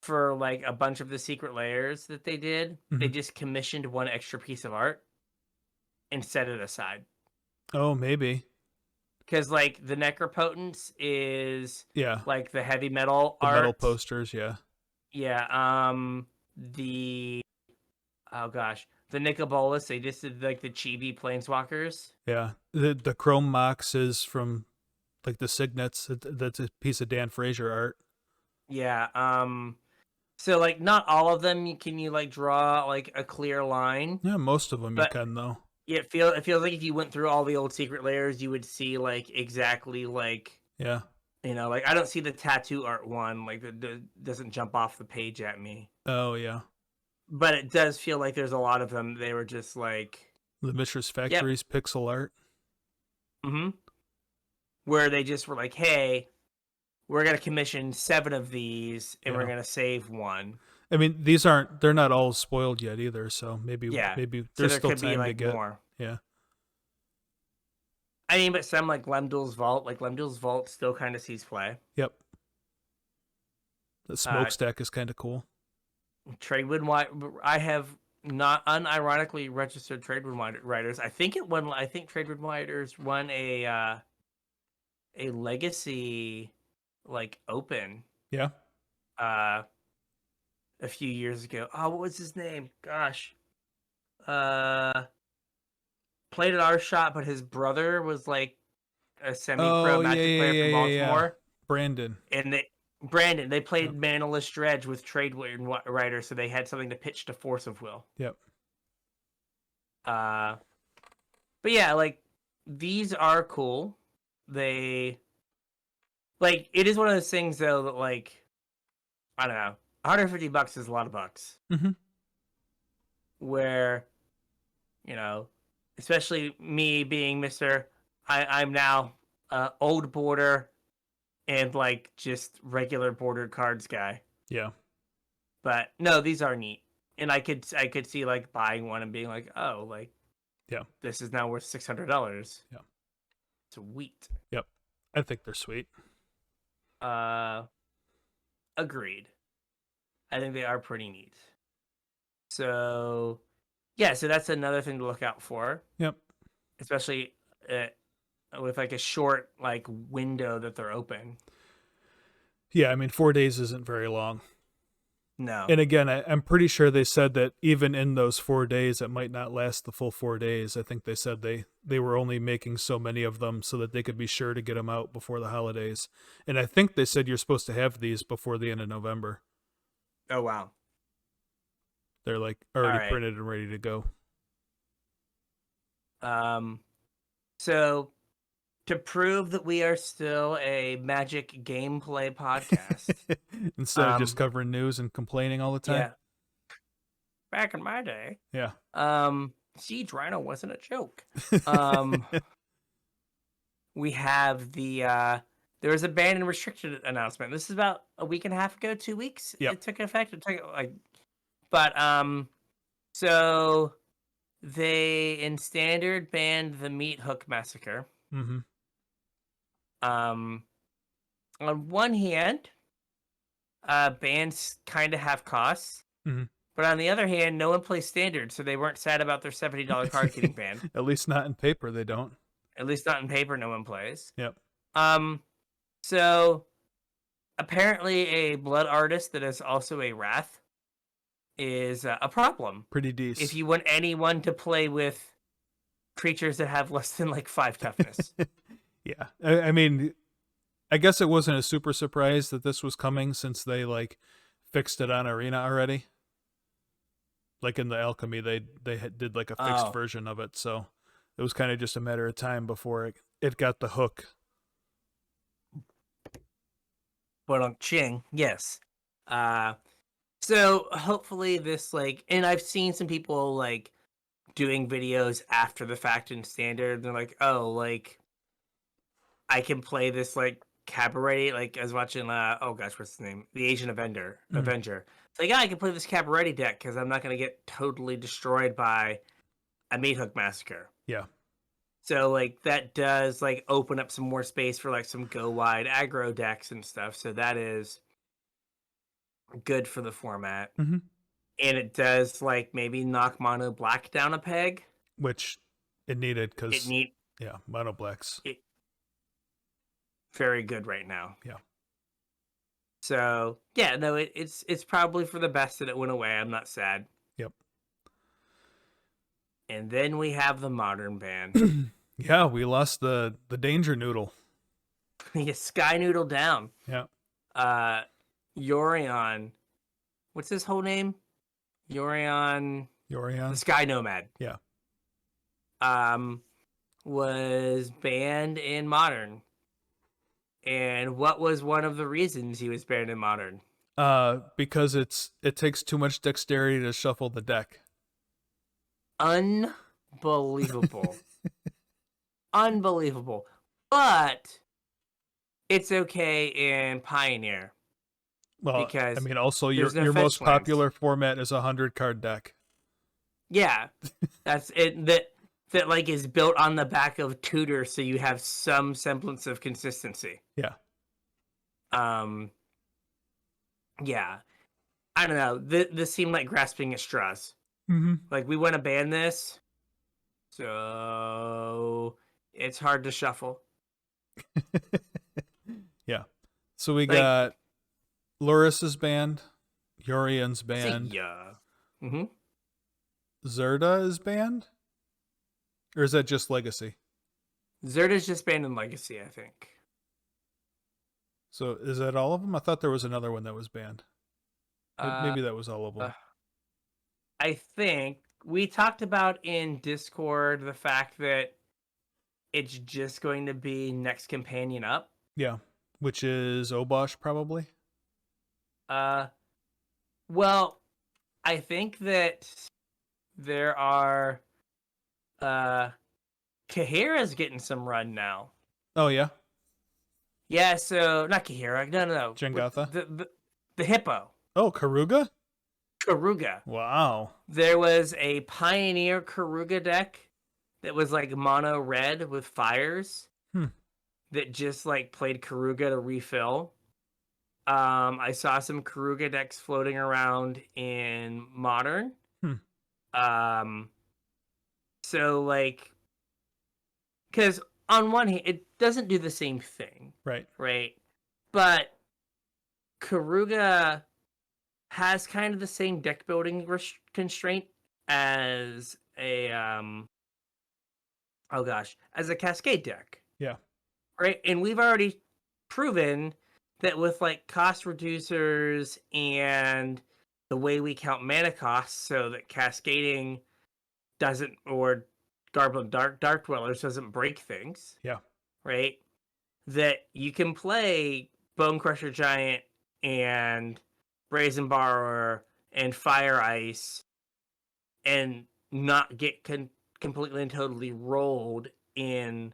for like a bunch of the secret layers that they did, they just commissioned one extra piece of art and set it aside. Oh, maybe. Because like the Necropotence is like the heavy metal the art. metal posters, yeah. The Nicobolus, they just did like the Chibi Planeswalkers. Yeah, the Chrome Mox is from like the Signets. That's a piece of Dan Frazier art. Yeah. So like not all of them can you like draw like a clear line. Yeah, most of them you can though. Yeah, it feels like if you went through all the old secret layers, you would see like exactly like like I don't see the tattoo art one, like the doesn't jump off the page at me. Oh yeah. But it does feel like there's a lot of them. They were just like the Mishra's Factory's pixel art. Where they just were like, hey, we're gonna commission 7 of these and we're gonna save one. I mean, they're not all spoiled yet either, so maybe there's still time to get more. Yeah. I mean, but some like Lemdul's Vault still kind of sees play. Yep. The Smokestack is kind of cool. Tradewood, I have not unironically registered Tradewood Riders. I think Tradewood Riders won a legacy like open. Yeah. A few years ago. Oh, what was his name? Gosh. Played at our shop, but his brother was like a semi-pro Magic player from Baltimore. Yeah. Brandon. And they played Manaless Dredge with Tradewood Rider, so they had something to pitch to Force of Will. Yep. But yeah, like these are cool. They like it is one of those things though that like I don't know. $150 is a lot of bucks. Where, especially me being I'm now old border and like just regular bordered cards guy. Yeah. But no, these are neat. And I could see like buying one and being like, oh, like this is now worth $600. Yeah. Sweet. Yep. I think they're sweet. Agreed. I think they are pretty neat. So, yeah, so that's another thing to look out for. Yep. Especially with like a short like window that they're open. Yeah, I mean 4 days isn't very long. No. And again, I'm pretty sure they said that even in those 4 days, it might not last the full 4 days. I think they said they were only making so many of them so that they could be sure to get them out before the holidays. And I think they said you're supposed to have these before the end of November. Oh, wow. They're like already printed and ready to go. So to prove that we are still a Magic gameplay podcast. Instead of just covering news and complaining all the time. Yeah. Back in my day. Yeah. Siege Rhino wasn't a joke. we have the there was a ban and restricted announcement. This is about a week and a half ago, 2 weeks. Yep. It took effect. It took but so they in standard banned the meat hook massacre. Mm-hmm. On one hand, bans kind of have costs, Mm-hmm. but on the other hand, no one plays standard, so they weren't sad about their $70 card getting banned. At least not in paper, they don't. At least not in paper, no one plays. Yep. So apparently a blood artist that is also a wrath is a problem. Pretty decent. If you want anyone to play with creatures that have less than like 5 toughness. Yeah. I mean, I guess it wasn't a super surprise that this was coming since they like fixed it on Arena already. Like in the Alchemy, they did like a fixed version of it, so it was kind of just a matter of time before it got the hook. But on Ching, yes. So hopefully this like, and I've seen some people like doing videos after the fact in standard. They're like, oh, like I can play this like cabaret. Like I was watching, oh gosh, what's his name? The Asian Avenger. It's like, yeah, I can play this cabaret deck because I'm not going to get totally destroyed by a meat hook massacre. Yeah. So like that does like open up some more space for like some go wide aggro decks and stuff. So that is good for the format. Mm-hmm. And it does like maybe knock mono black down a peg, which it needed because yeah, mono blacks very good right now. Yeah. So yeah, no, it's probably for the best that it went away. I'm not sad. Yep. And then we have the modern ban. Yeah, we lost the danger noodle. You sky noodle down. Yeah. Yorion. What's his whole name? Yorion. The Sky Nomad. Yeah. Was banned in Modern. And what was one of the reasons he was banned in Modern? Because it takes too much dexterity to shuffle the deck. Unbelievable. Unbelievable. But it's okay in Pioneer. Well, because I mean, also your most popular format is a 100-card deck. Yeah, that's it. That like is built on the back of Tutor, so you have some semblance of consistency. Yeah. Yeah. I don't know. This seemed like grasping at straws. Mm-hmm. Like we want to ban this, so it's hard to shuffle. Yeah. So we got Luris is banned, Yorion's banned. Yeah. Mm-hmm. Zerda is banned? Or is that just Legacy? Zerda's just banned in Legacy, I think. So is that all of them? I thought there was another one that was banned. Maybe that was all of them. I think we talked about in Discord the fact that it's just going to be next companion up. Yeah, which is Obosh probably. Well, I think that there are Kahira's getting some run now. Oh yeah. Yeah, so not Kahira, no. Jengatha? The hippo. Oh, Karuga? Karuga. Wow. There was a Pioneer Karuga deck that was like mono red with fires that just like played Karuga to refill. I saw some Karuga decks floating around in Modern. So like, because on one hand, it doesn't do the same thing. Right. But Karuga has kind of the same deck building constraint as a as a Cascade deck. Yeah. Right? And we've already proven that with like cost reducers and the way we count mana costs so that cascading doesn't, or Garbled Dark Dwellers doesn't break things. Yeah. Right? That you can play Bone Crusher Giant and Brazen Borrower and Fire Ice and not get completely and totally rolled in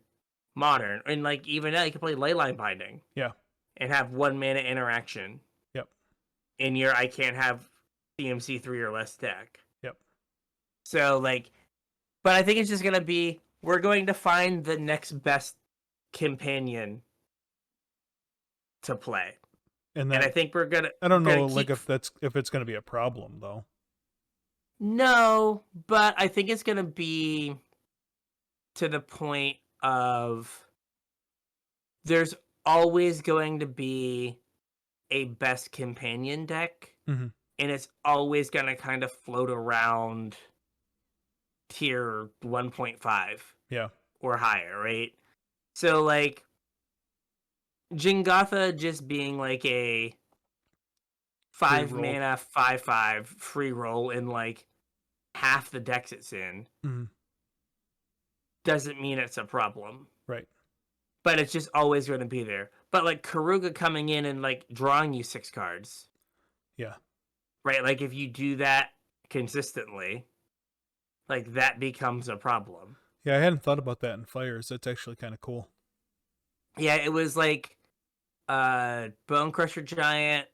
modern, and like even now you can play Leyline Binding. Yeah. And have 1 mana interaction. Yep. In your I can't have CMC 3 or less deck. Yep. So like, but I think it's just gonna be we're going to find the next best companion to play. And I think we're gonna. I don't know, keep... if it's gonna be a problem though. No, but I think it's gonna be to the point of there's always going to be a best companion deck, Mm-hmm. and it's always gonna kind of float around tier 1.5. Yeah. Or higher, right? So like Jingotha just being like a 5 roll. mana 5/5 free roll in like half the decks it's in Mm-hmm. doesn't mean it's a problem. Right. But it's just always going to be there. But like Karuga coming in and like drawing you 6 cards. Yeah. Right? Like if you do that consistently, like that becomes a problem. Yeah, I hadn't thought about that in Fires. That's actually kind of cool. Yeah, it was like Bone Crusher Giant,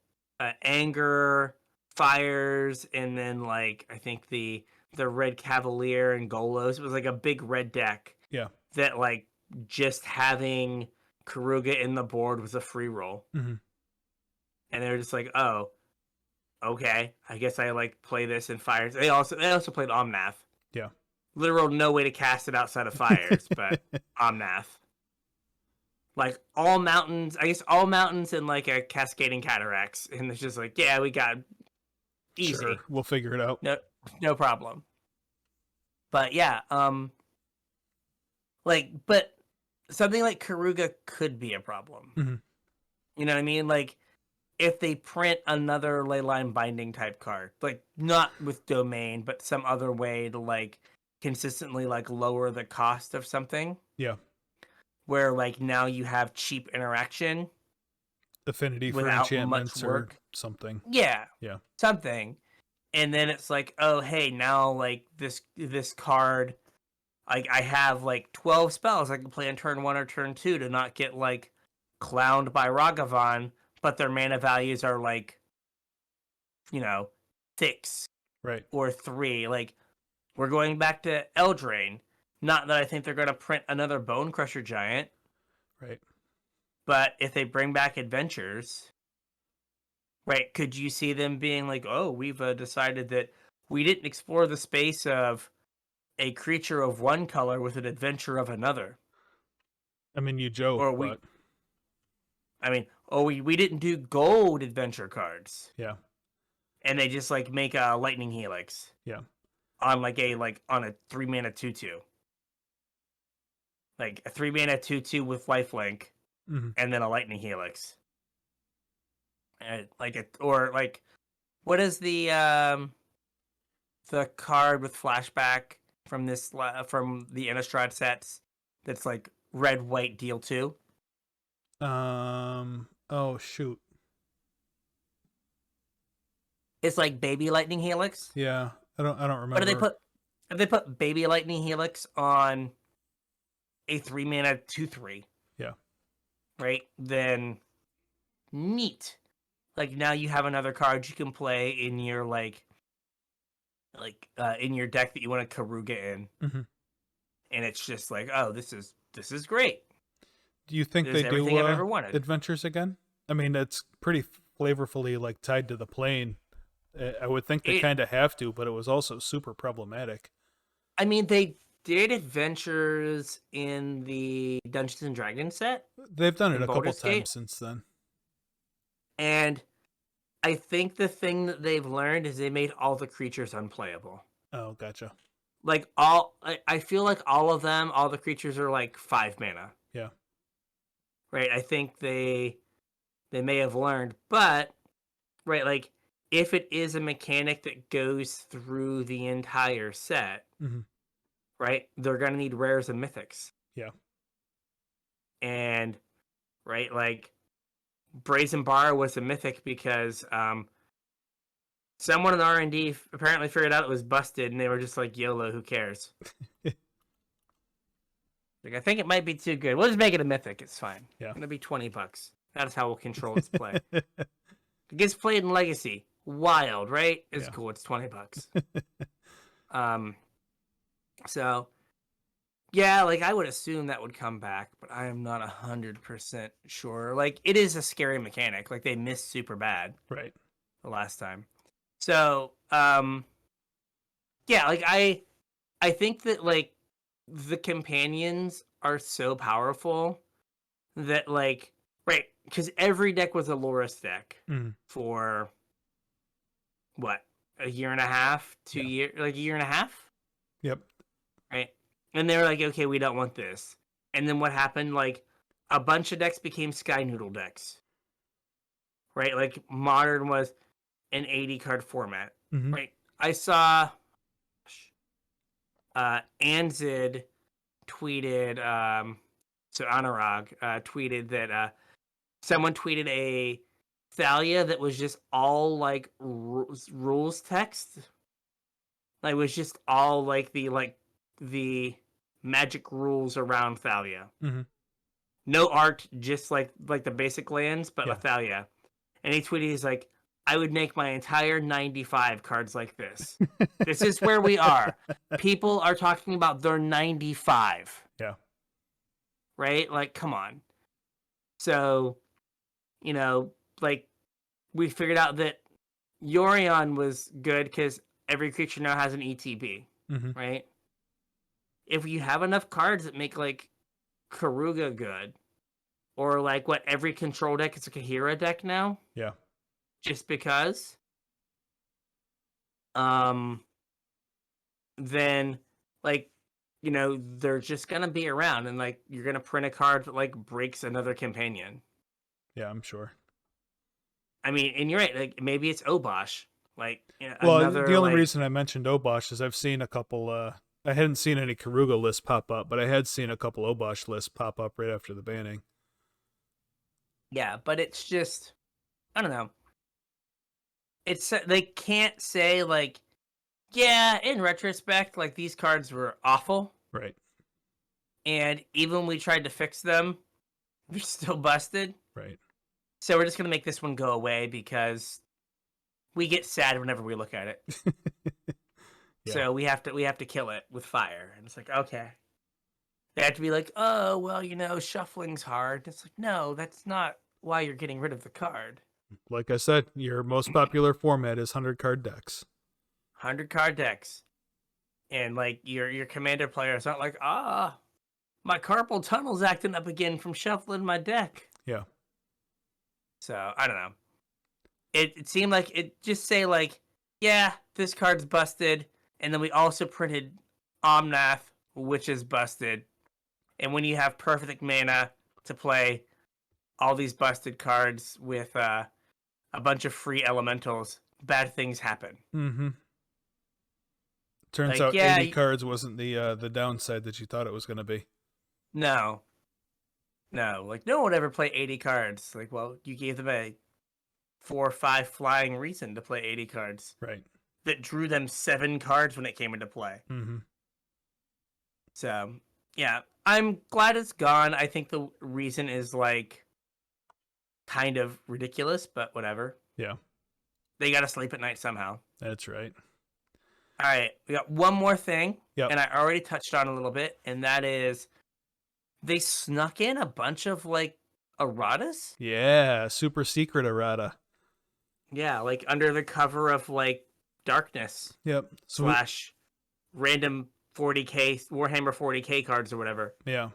Anger, Fires, and then like I think the Red Cavalier and Golos. It was like a big red deck. Yeah. That like just having Karuga in the board was a free roll. Mm-hmm. And they were just like, oh, okay, I guess I like play this in Fires. They also played Omnath. Yeah. Literal no way to cast it outside of Fires, but Omnath. Like all mountains and like a Cascading Cataracts, and it's just like, yeah, we got easy. Sure, we'll figure it out. No problem. But yeah, but something like Karuga could be a problem. Mm-hmm. You know what I mean? Like if they print another Leyline Binding type card, like not with Domain, but some other way to like consistently like lower the cost of something. Yeah. Where like now you have cheap interaction, affinity for enchantments or something. Yeah. Yeah. Something. And then it's like, oh hey, now like this card, like I have like 12 spells I can play on turn 1 or turn 2 to not get like clowned by Ragavan, but their mana values are like, 6 right or 3. Like we're going back to Eldraine. Not that I think they're going to print another Bone Crusher Giant. Right. But if they bring back Adventures, right, could you see them being like, oh, we've decided that we didn't explore the space of a creature of one color with an adventure of another? I mean, you joke, or but... we didn't do gold adventure cards. Yeah. And they just like make a Lightning Helix. Yeah. On on a 3 mana 2/2. Like a 3 mana 2/2 with lifelink, mm-hmm. and then a Lightning Helix. And what is the card with flashback from the Innistrad sets? That's like red white deal 2. Oh shoot. It's like Baby Lightning Helix. Yeah, I don't remember. But if they put Baby Lightning Helix on a 3 mana 2/3. Yeah. Right? Then neat. Like now you have another card you can play in your in your deck that you want to Karuga in. Mm-hmm. And it's just like, oh, this is great. Do you think they do I've ever wanted. Adventures again? I mean, it's pretty flavorfully like tied to the plane. I would think they kind of have to, but it was also super problematic. I mean, they did Adventures in the Dungeons and Dragons set. They've done it a couple times since then. And I think the thing that they've learned is they made all the creatures unplayable. Oh, gotcha. Like I feel like all of them, all the creatures are like 5 mana. Yeah. Right. I think they may have learned, but right, like if it is a mechanic that goes through the entire set, mm-hmm. right, they're gonna need rares and mythics. Yeah. And right, like Brazen Bar was a mythic because someone in R&D apparently figured out it was busted, and they were just like, YOLO, who cares? Like, I think it might be too good. We'll just make it a mythic. It's fine. Yeah. It's gonna be $20. That's how we'll control its play. It gets played in Legacy. Wild, right? It's Yeah. cool. It's $20. So yeah, like I would assume that would come back, but I am not 100% sure. Like it is a scary mechanic. Like they missed super bad Right. the last time. So, yeah, like I think that like the companions are so powerful that like right, because every deck was a Loris deck Mm. for what, a year and a half, 2 Yeah. years, like a year and a half, Yep. right? And they were like, okay, we don't want this. And then what happened? Like a bunch of decks became Sky Noodle decks, right? Like Modern was an 80 card format, Mm-hmm. right? I saw Anzid tweeted, so Anurag tweeted that someone tweeted a Thalia that was just all like rules text. Like it was just all like the magic rules around Thalia. Mm-hmm. No art, just like the basic lands, but Yeah. Thalia. And he tweeted, he's like, I would make my entire 95 cards like this. This is where we are. People are talking about their 95. Yeah. Right? Like, come on. So, you know, like, we figured out that Yorion was good because every creature now has an ETB. Mm-hmm. Right? If you have enough cards that make, like, Karuga good, or, like, what, every control deck is a Kahira deck now? Yeah. Just because, then like, you know, they're just gonna be around, and like you're gonna print a card that like breaks another companion. Yeah, I'm sure. I mean, and you're right, like maybe it's Obosh, like Well, another the only like, reason I mentioned Obosh is I've seen a couple. I hadn't seen any Karuga lists pop up, but I had seen a couple Obosh lists pop up right after the banning. yeah, but it's just, I don't know. It's they can't say like, yeah, in retrospect, like these cards were awful, Right. and even when we tried to fix them, they're still busted. Right. So we're just gonna make this one go away because we get sad whenever we look at it. Yeah. So we have to kill it with fire. And it's like, okay. They have to be like, oh well, you know, shuffling's hard. It's like, no, that's not why you're getting rid of the card. Like I said, your most popular format is 100-card decks. 100-card decks. And like your commander players aren't like, my carpal tunnel's acting up again from shuffling my deck. Yeah. So I don't know. It seemed like it just say like, yeah, this card's busted, and then we also printed Omnath, which is busted. And when you have perfect mana to play all these busted cards with a bunch of free elementals, bad things happen. Mm-hmm. Turns Like, out yeah, 80 cards wasn't the downside that you thought it was going to be. No, like no one would ever play 80 cards. Like, well, you gave them a 4 or 5 flying reason to play 80 cards. Right. That drew them 7 cards when it came into play. Mm-hmm. So, yeah, I'm glad it's gone. I think the reason is like kind of ridiculous, but whatever. Yeah. They got to sleep at night somehow. That's right. All right, we got one more thing, Yep. and I already touched on a little bit, and that is they snuck in a bunch of like erratas. Yeah, super secret errata. Yeah, like under the cover of like darkness. Yep. So random 40k Warhammer 40k cards or whatever. yeah.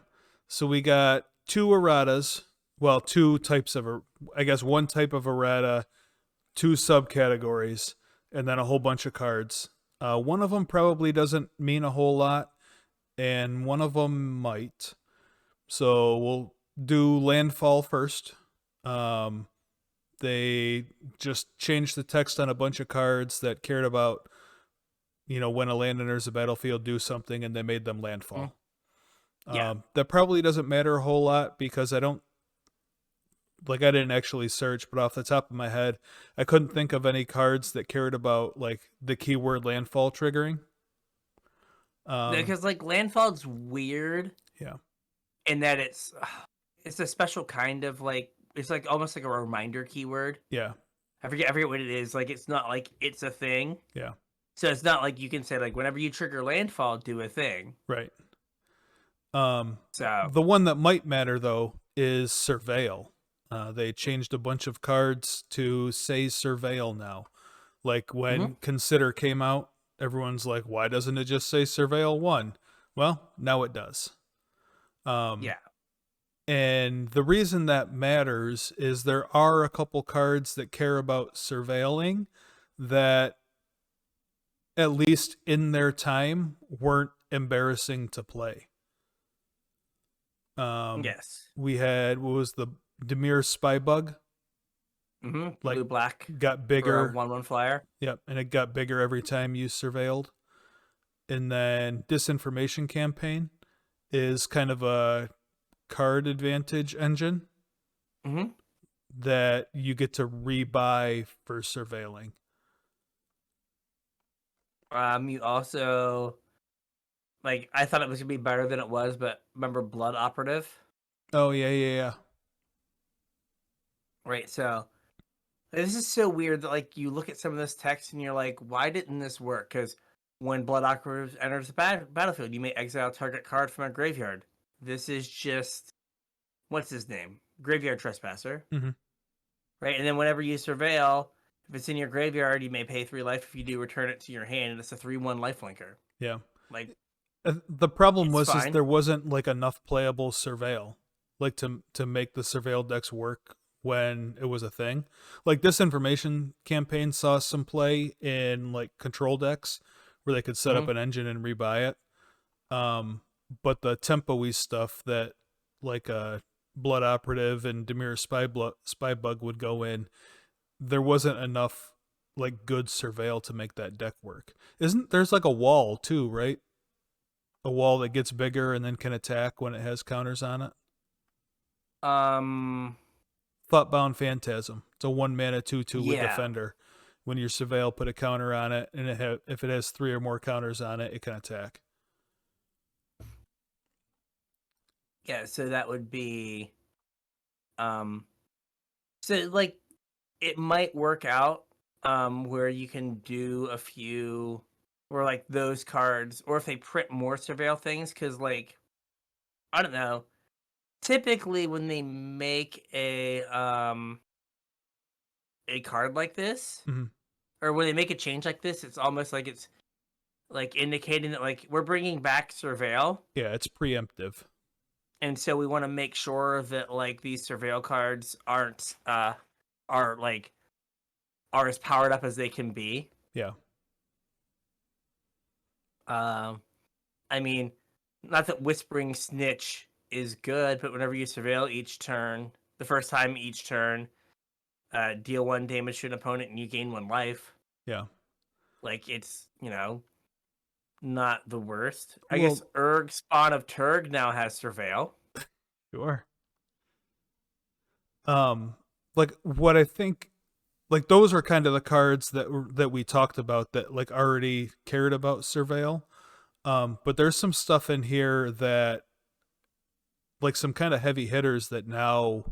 So we got 2 erratas. Well, 2 types of, I guess, 1 type of errata, 2 subcategories, and then a whole bunch of cards. One of them probably doesn't mean a whole lot, and one of them might. So we'll do landfall first. They just changed the text on a bunch of cards that cared about, you know, when a land enters the battlefield, do something, and they made them landfall. Yeah. That probably doesn't matter a whole lot because I didn't actually search, but off the top of my head, I couldn't think of any cards that cared about like the keyword landfall triggering. Because like landfall's weird. Yeah. in that it's a special kind of like it's like almost like a reminder keyword. Yeah. I forget what it is. Like it's not like it's a thing. Yeah. So it's not like you can say like whenever you trigger landfall, do a thing. Right. So The one that might matter though is Surveil. They changed a bunch of cards to say Surveil now. Like when Consider came out, everyone's like, why doesn't it just say Surveil 1? Well, now it does. yeah. And the reason that matters is there are a couple cards that care about surveilling that, at least in their time, weren't embarrassing to play. Yes. We had, what was the Demir Spybug? Like, Blue black got for a bigger. 1/1 flyer. Yep, and it got bigger every time you surveilled. And then Disinformation Campaign is kind of a card advantage engine that you get to rebuy for surveilling. You also like I thought it was gonna be better than it was, but remember Blood Operative? Oh yeah. Right, so this is so weird that like you look at some of this text and you're like, why didn't this work? Because when Blood Operative enters the battlefield, you may exile target card from a graveyard. This is just what's his name? Graveyard Trespasser. Right, and then whenever you surveil, if it's in your graveyard, you may pay 3 life. If you do, return it to your hand, and it's a 3/1 lifelinker. Yeah. Like The problem it's was is fine. there wasn't like enough playable surveil, like to make the surveil decks work when it was a thing. Like Disinformation Campaign saw some play in like control decks where they could set up an engine and rebuy it. But the tempo-y stuff that like Blood Operative and Demir Spybug would go in, there wasn't enough like good surveil to make that deck work. Isn't there's like a wall too, right? A wall that gets bigger and then can attack when it has counters on it. Thoughtbound Phantasm. It's a 1-mana 2/2 with Yeah. Defender. When you surveil, put a counter on it, and if it has 3 or more counters on it, it can attack. Yeah, so that would be so like it might work out where you can do a few where like those cards or if they print more surveil things cuz like I don't know. Typically when they make a card like this or when they make a change like this, it's almost like it's like indicating that like we're bringing back surveil. Yeah, it's preemptive. And so we want to make sure that like these surveil cards aren't are like are as powered up as they can be. Yeah. I mean, not that Whispering Snitch is good, but whenever you surveil each turn, the first time each turn, deal 1 damage to an opponent and you gain 1 life. Yeah. Like it's not the worst. I Well- guess Urg Spawn of Turg now has surveil. Sure. Like what I think, like those are kind of the cards that we talked about that like already cared about surveil. But there's some stuff in here that like some kind of heavy hitters that now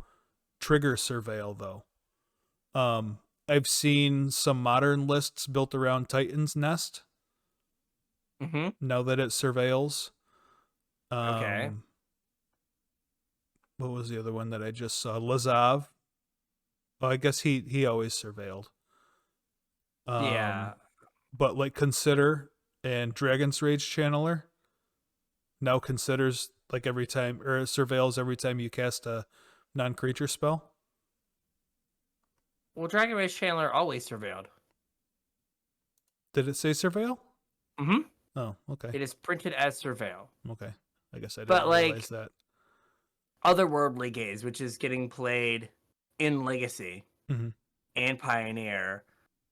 trigger surveil though. I've seen some modern lists built around Titan's Nest. Now that it surveils. Okay. What was the other one that I just saw? Lazav. Well, I guess he always surveilled. Yeah. But like Consider and Dragon's Rage Channeler now considers like every time or surveils every time you cast a non-creature spell. Well, Dragon Rage Chandler always surveilled. Did it say surveil? Oh, okay. It is printed as surveil. Okay. I guess I didn't But, like, realize that. Otherworldly Gaze, which is getting played in Legacy Mhm. and Pioneer,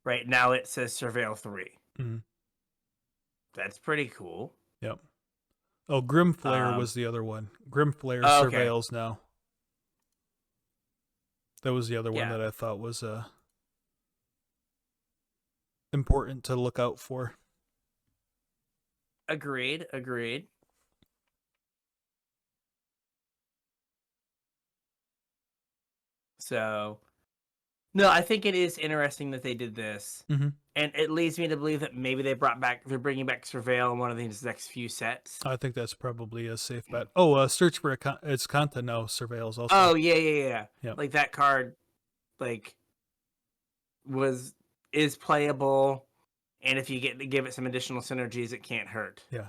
right now it says Surveil 3. Mhm. That's pretty cool. Yep. Oh, Grimflayer was the other one. Grimflayer okay. surveils now. That was the other one Yeah. that I thought was important to look out for. Agreed. So, no, I think it is interesting that they did this, Mm-hmm. and it leads me to believe that maybe they're bringing back Surveil in one of these next few sets. I think that's probably a safe bet. Oh, search for its content now. Surveils also. Oh yeah. Yep. Like that card, like is playable, and if you get to give it some additional synergies, it can't hurt. Yeah.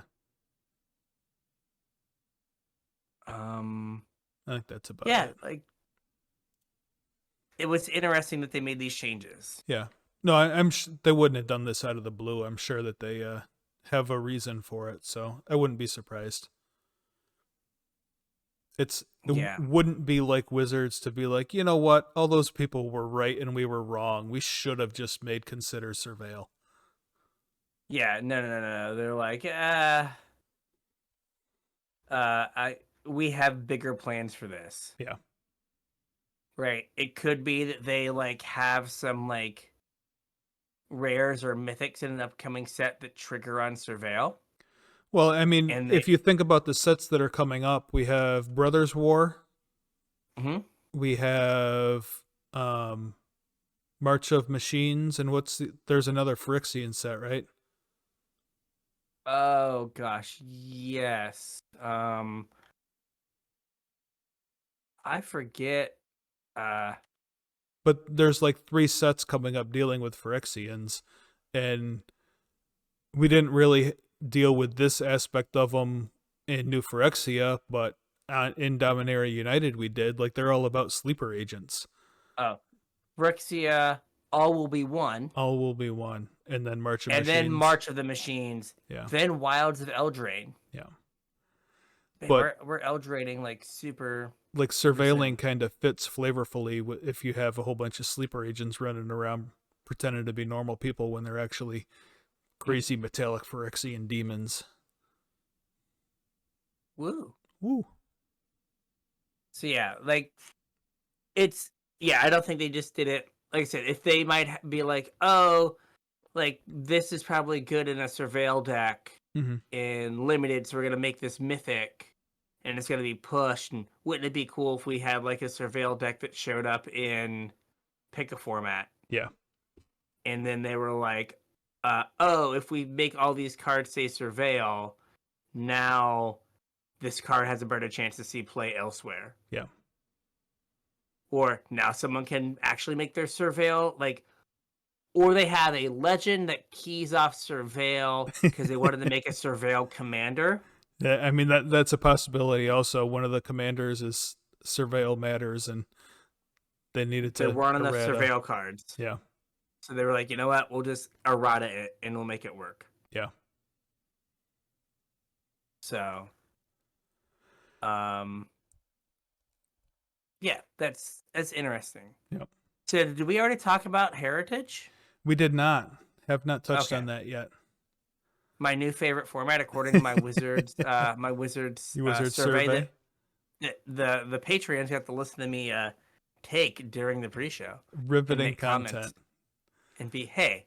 I think that's about it. Like it was interesting that they made these changes. Yeah. No, I'm they wouldn't have done this out of the blue. I'm sure that they have a reason for it, so I wouldn't be surprised. It wouldn't be like Wizards to be like, you know what, all those people were right and we were wrong. We should have just made Consider Surveil. Yeah, no. They're like, we have bigger plans for this. Yeah. Right. It could be that they like have some like rares or mythics in an upcoming set that trigger on Surveil. Well, I mean, if you think about the sets that are coming up, we have Brothers War. Mm-hmm. We have March of Machines, and there's another Phyrexian set, right? Oh gosh, yes. I forget. But there's like 3 sets coming up dealing with Phyrexians, and we didn't really deal with this aspect of them in New Phyrexia, but in Dominaria United we did. Like, they're all about sleeper agents. Oh, Phyrexia, All Will Be One. All Will Be One, and then March of Machines. And then March of the Machines. Yeah. Then Wilds of Eldraine. Yeah. Man, But we're Eldraining like super. Like, surveilling kind of fits flavorfully if you have a whole bunch of sleeper agents running around pretending to be normal people when they're actually crazy metallic Phyrexian demons. Woo. So yeah, like I don't think they just did it. Like I said, if they might be like, oh, like this is probably good in a Surveil deck in limited, so we're gonna make this mythic. And it's going to be pushed. And wouldn't it be cool if we had like a Surveil deck that showed up in pick a format? Yeah. And then they were like, if we make all these cards say Surveil, now this card has a better chance to see play elsewhere. Yeah. Or now someone can actually make their Surveil, like, or they have a legend that keys off Surveil because they wanted to make a Surveil commander. Yeah, I mean, that's a possibility also. One of the commanders is Surveil Matters, and they needed to... There weren't enough Surveil cards. Yeah. So they were like, you know what? We'll just errata it, and we'll make it work. Yeah. So, yeah, that's interesting. Yep. So did we already talk about Heritage? We did not. Have not touched on that yet. My new favorite format, according to my Wizards, survey. The Patreons have to listen to me take during the pre-show. Riveting content. And be hey,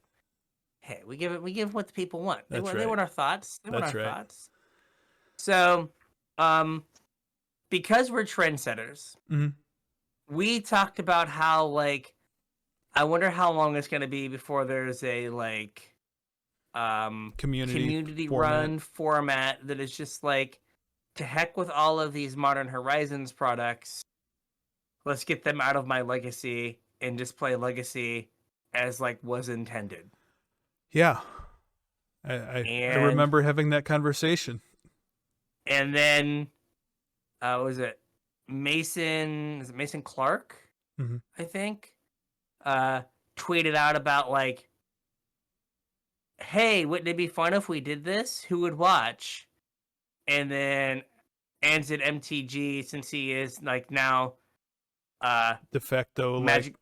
we give what the people want. They want our thoughts. They want our thoughts. So, because we're trendsetters, we talked about how like I wonder how long it's going to be before there's a like community run format that is just like, to heck with all of these Modern Horizons products. Let's get them out of my legacy and just play Legacy as like was intended. Yeah. I remember having that conversation. And then was it Mason Clark? I think tweeted out about like, hey, wouldn't it be fun if we did this? Who would watch? And then Anzid MTG, since he is like now de facto magic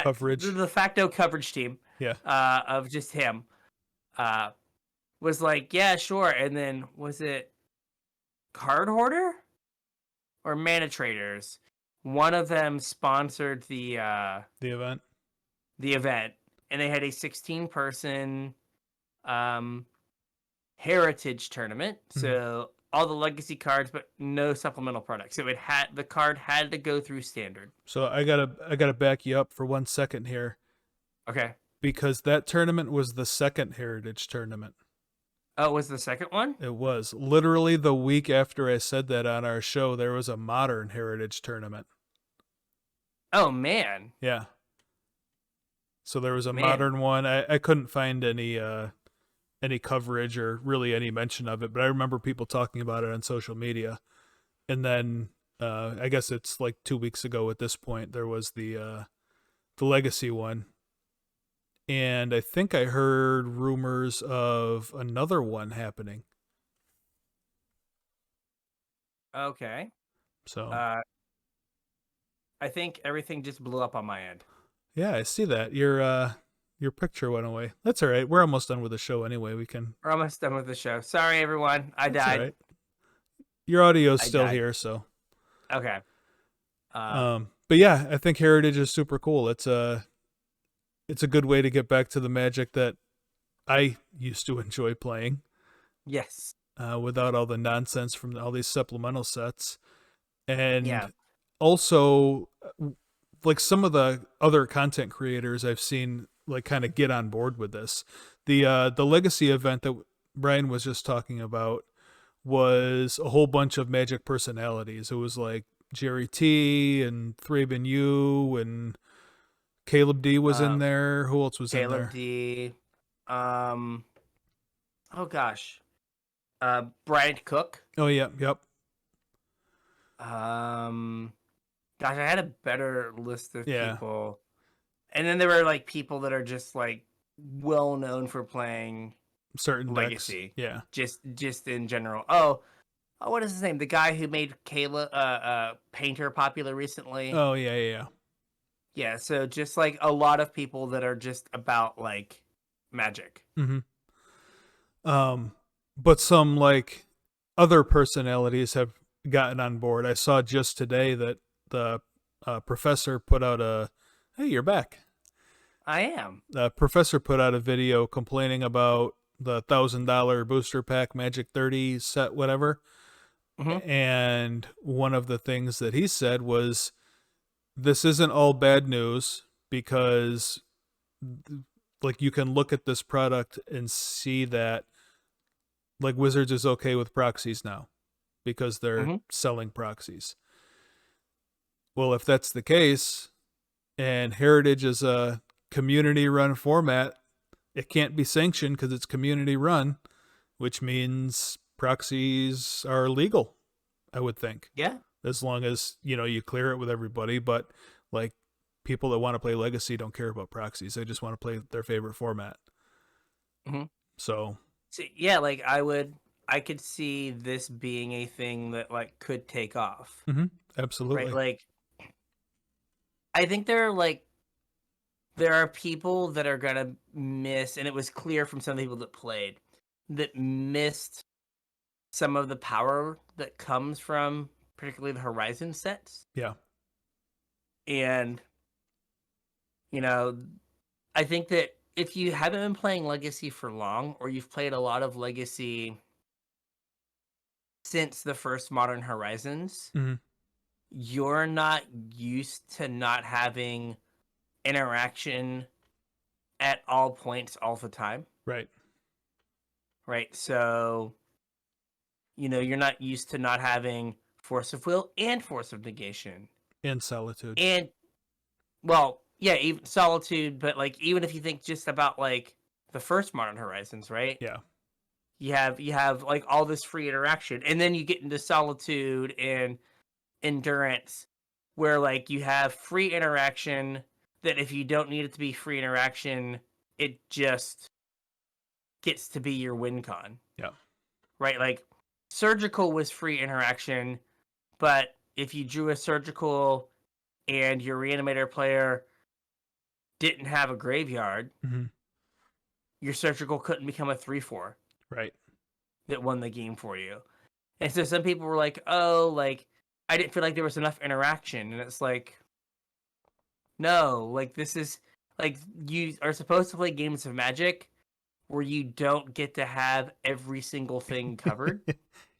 coverage, the de facto coverage team, of just him, was like, yeah, sure. And then was it Card Hoarder or Mana Traders? One of them sponsored the event. And they had a 16-person heritage tournament. So all the legacy cards, but no supplemental products. So the card had to go through standard. So I gotta back you up for 1 second here, Okay. because that tournament was the second Heritage tournament. Oh, it was the second one? It was literally the week after I said that on our show. There was a Modern Heritage tournament. Oh man. Yeah. So there was a Man. Modern one. I couldn't find any coverage or really any mention of it, but I remember people talking about it on social media. And then I guess it's like 2 weeks ago at this point, there was the Legacy one. And I think I heard rumors of another one happening. Okay. So I think everything just blew up on my end. yeah, I see that. Your picture went away. That's all right. We're almost done with the show anyway. We can. We're almost done with the show. Sorry, everyone. I That's died. all right. Your audio's I still died. here, so. Okay. But yeah, I think Heritage is super cool. It's a good way to get back to the Magic that I used to enjoy playing. Yes. Without all the nonsense from all these supplemental sets. And Yeah. also, like some of the other content creators I've seen like kind of get on board with this. The Legacy event that Brian was just talking about was a whole bunch of Magic personalities. It was like Jerry T and Thraben U and Caleb D was in there. Who else was in there? Caleb D. Oh gosh. Brian Cook. Oh yeah, yep. Gosh, I had a better list of Yeah. people. And then there were like people that are just like well known for playing Certain Legacy. Decks. Yeah. Just in general. Oh, what is his name? The guy who made Kayla Painter popular recently. Oh yeah. Yeah, so just like a lot of people that are just about like Magic. Mm-hmm. But some like other personalities have gotten on board. I saw just today that the professor put out a. Hey, you're back. I am. The professor put out a video complaining about the $1,000 booster pack Magic 30 set, whatever. Mm-hmm. And one of the things that he said was, this isn't all bad news, because like you can look at this product and see that like Wizards is okay with proxies now because they're selling proxies. Well, if that's the case, and Heritage is a community run format, it can't be sanctioned because it's community run, which means proxies are legal, I would think. Yeah. As long as, you clear it with everybody. But like people that want to play Legacy don't care about proxies. They just want to play their favorite format. Mm-hmm. So yeah, like I could see this being a thing that like could take off. Mm-hmm. Absolutely. Right? Like I think there are people that are gonna miss, and it was clear from some of the people that played, that missed some of the power that comes from particularly the Horizon sets. Yeah. And I think that if you haven't been playing Legacy for long, or you've played a lot of Legacy since the first Modern Horizons, Mm-hmm. you're not used to not having interaction at all points all the time. Right. So you're not used to not having Force of Will and Force of Negation And Solitude. and even Solitude. But like even if you think just about like the first Modern Horizons, right? Yeah. You have like all this free interaction, and then you get into Solitude and Endurance, where like you have free interaction that if you don't need it to be free interaction, it just gets to be your win con. Yeah. Right? Like Surgical was free interaction, but if you drew a Surgical and your Reanimator player didn't have a graveyard, Mm-hmm. your Surgical couldn't become a 3/4. Right. That won the game for you. And so some people were like, oh, like, I didn't feel like there was enough interaction. And it's like, no, like, this is, like, you are supposed to play games of Magic where you don't get to have every single thing covered.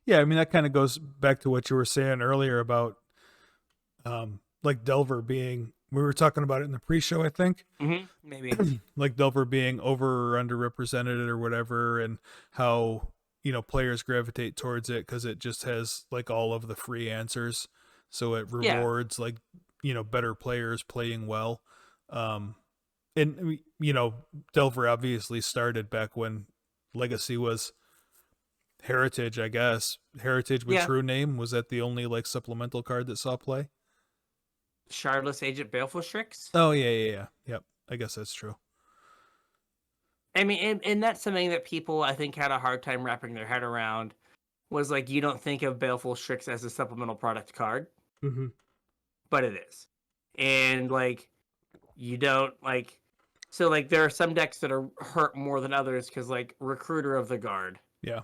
Yeah, I mean that kind of goes back to what you were saying earlier about like Delver being, we were talking about it in the pre-show, I think. Maybe. Like Delver being over or underrepresented or whatever, and how, you know, players gravitate towards it because it just has like all of the free answers, so it Yeah. rewards like, you know, better players playing well. And you know, Delver obviously started back when Legacy was Heritage, I guess. Heritage with Yeah. True Name, was that the only like supplemental card that saw play? Shardless Agent Baleful Strix. Oh yeah. Yep. I guess that's true. I mean, and that's something that people I think had a hard time wrapping their head around. Was like, you don't think of Baleful Strix as a supplemental product card, Mm-hmm. but it is. And like, you don't like, so like there are some decks that are hurt more than others because like Recruiter of the Guard Yeah.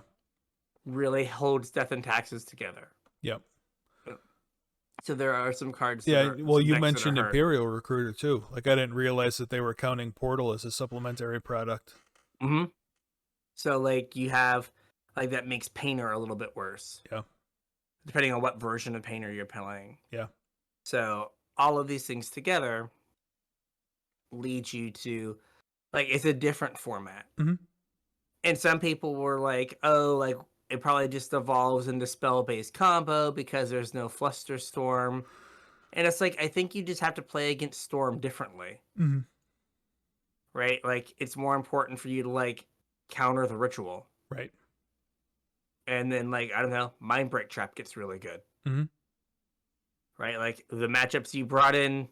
really holds Death and Taxes together. Yep. So there are some cards. Yeah. That are, Well, some you decks that mentioned are hurt. Imperial Recruiter too. Like I didn't realize that they were counting Portal as a supplementary product. Mm-hmm. So like you have like that makes Painter a little bit worse. Yeah. Depending on what version of Painter you're playing. Yeah. So all of these things together lead you to like it's a different format. Mm-hmm. And some people were like, oh, like it probably just evolves into spell-based combo because there's no Flusterstorm. And it's like I think you just have to play against Storm differently. Mm-hmm. Right? Like it's more important for you to like counter the ritual. Right. And then like, I don't know, Mind Break Trap gets really good. Mm-hmm. Right? Like the matchups you brought in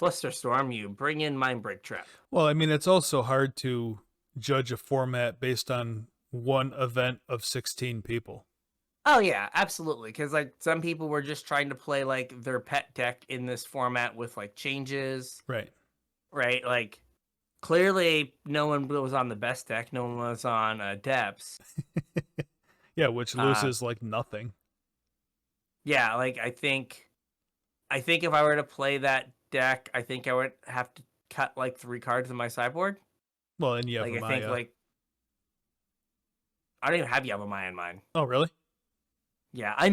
Flusterstorm, you bring in Mind Break Trap. Well, I mean, it's also hard to judge a format based on one event of 16 people. Oh yeah, absolutely. Because like some people were just trying to play like their pet deck in this format with like changes. Right. Right? Like clearly no one was on the best deck. No one was on Depths. Yeah, which loses like nothing. Yeah, like I think if I were to play that deck, I think I would have to cut like 3 cards in my sideboard. Well, and Like Yavimaya. I think like I don't even have Yavimaya in mine. Oh, really? Yeah, I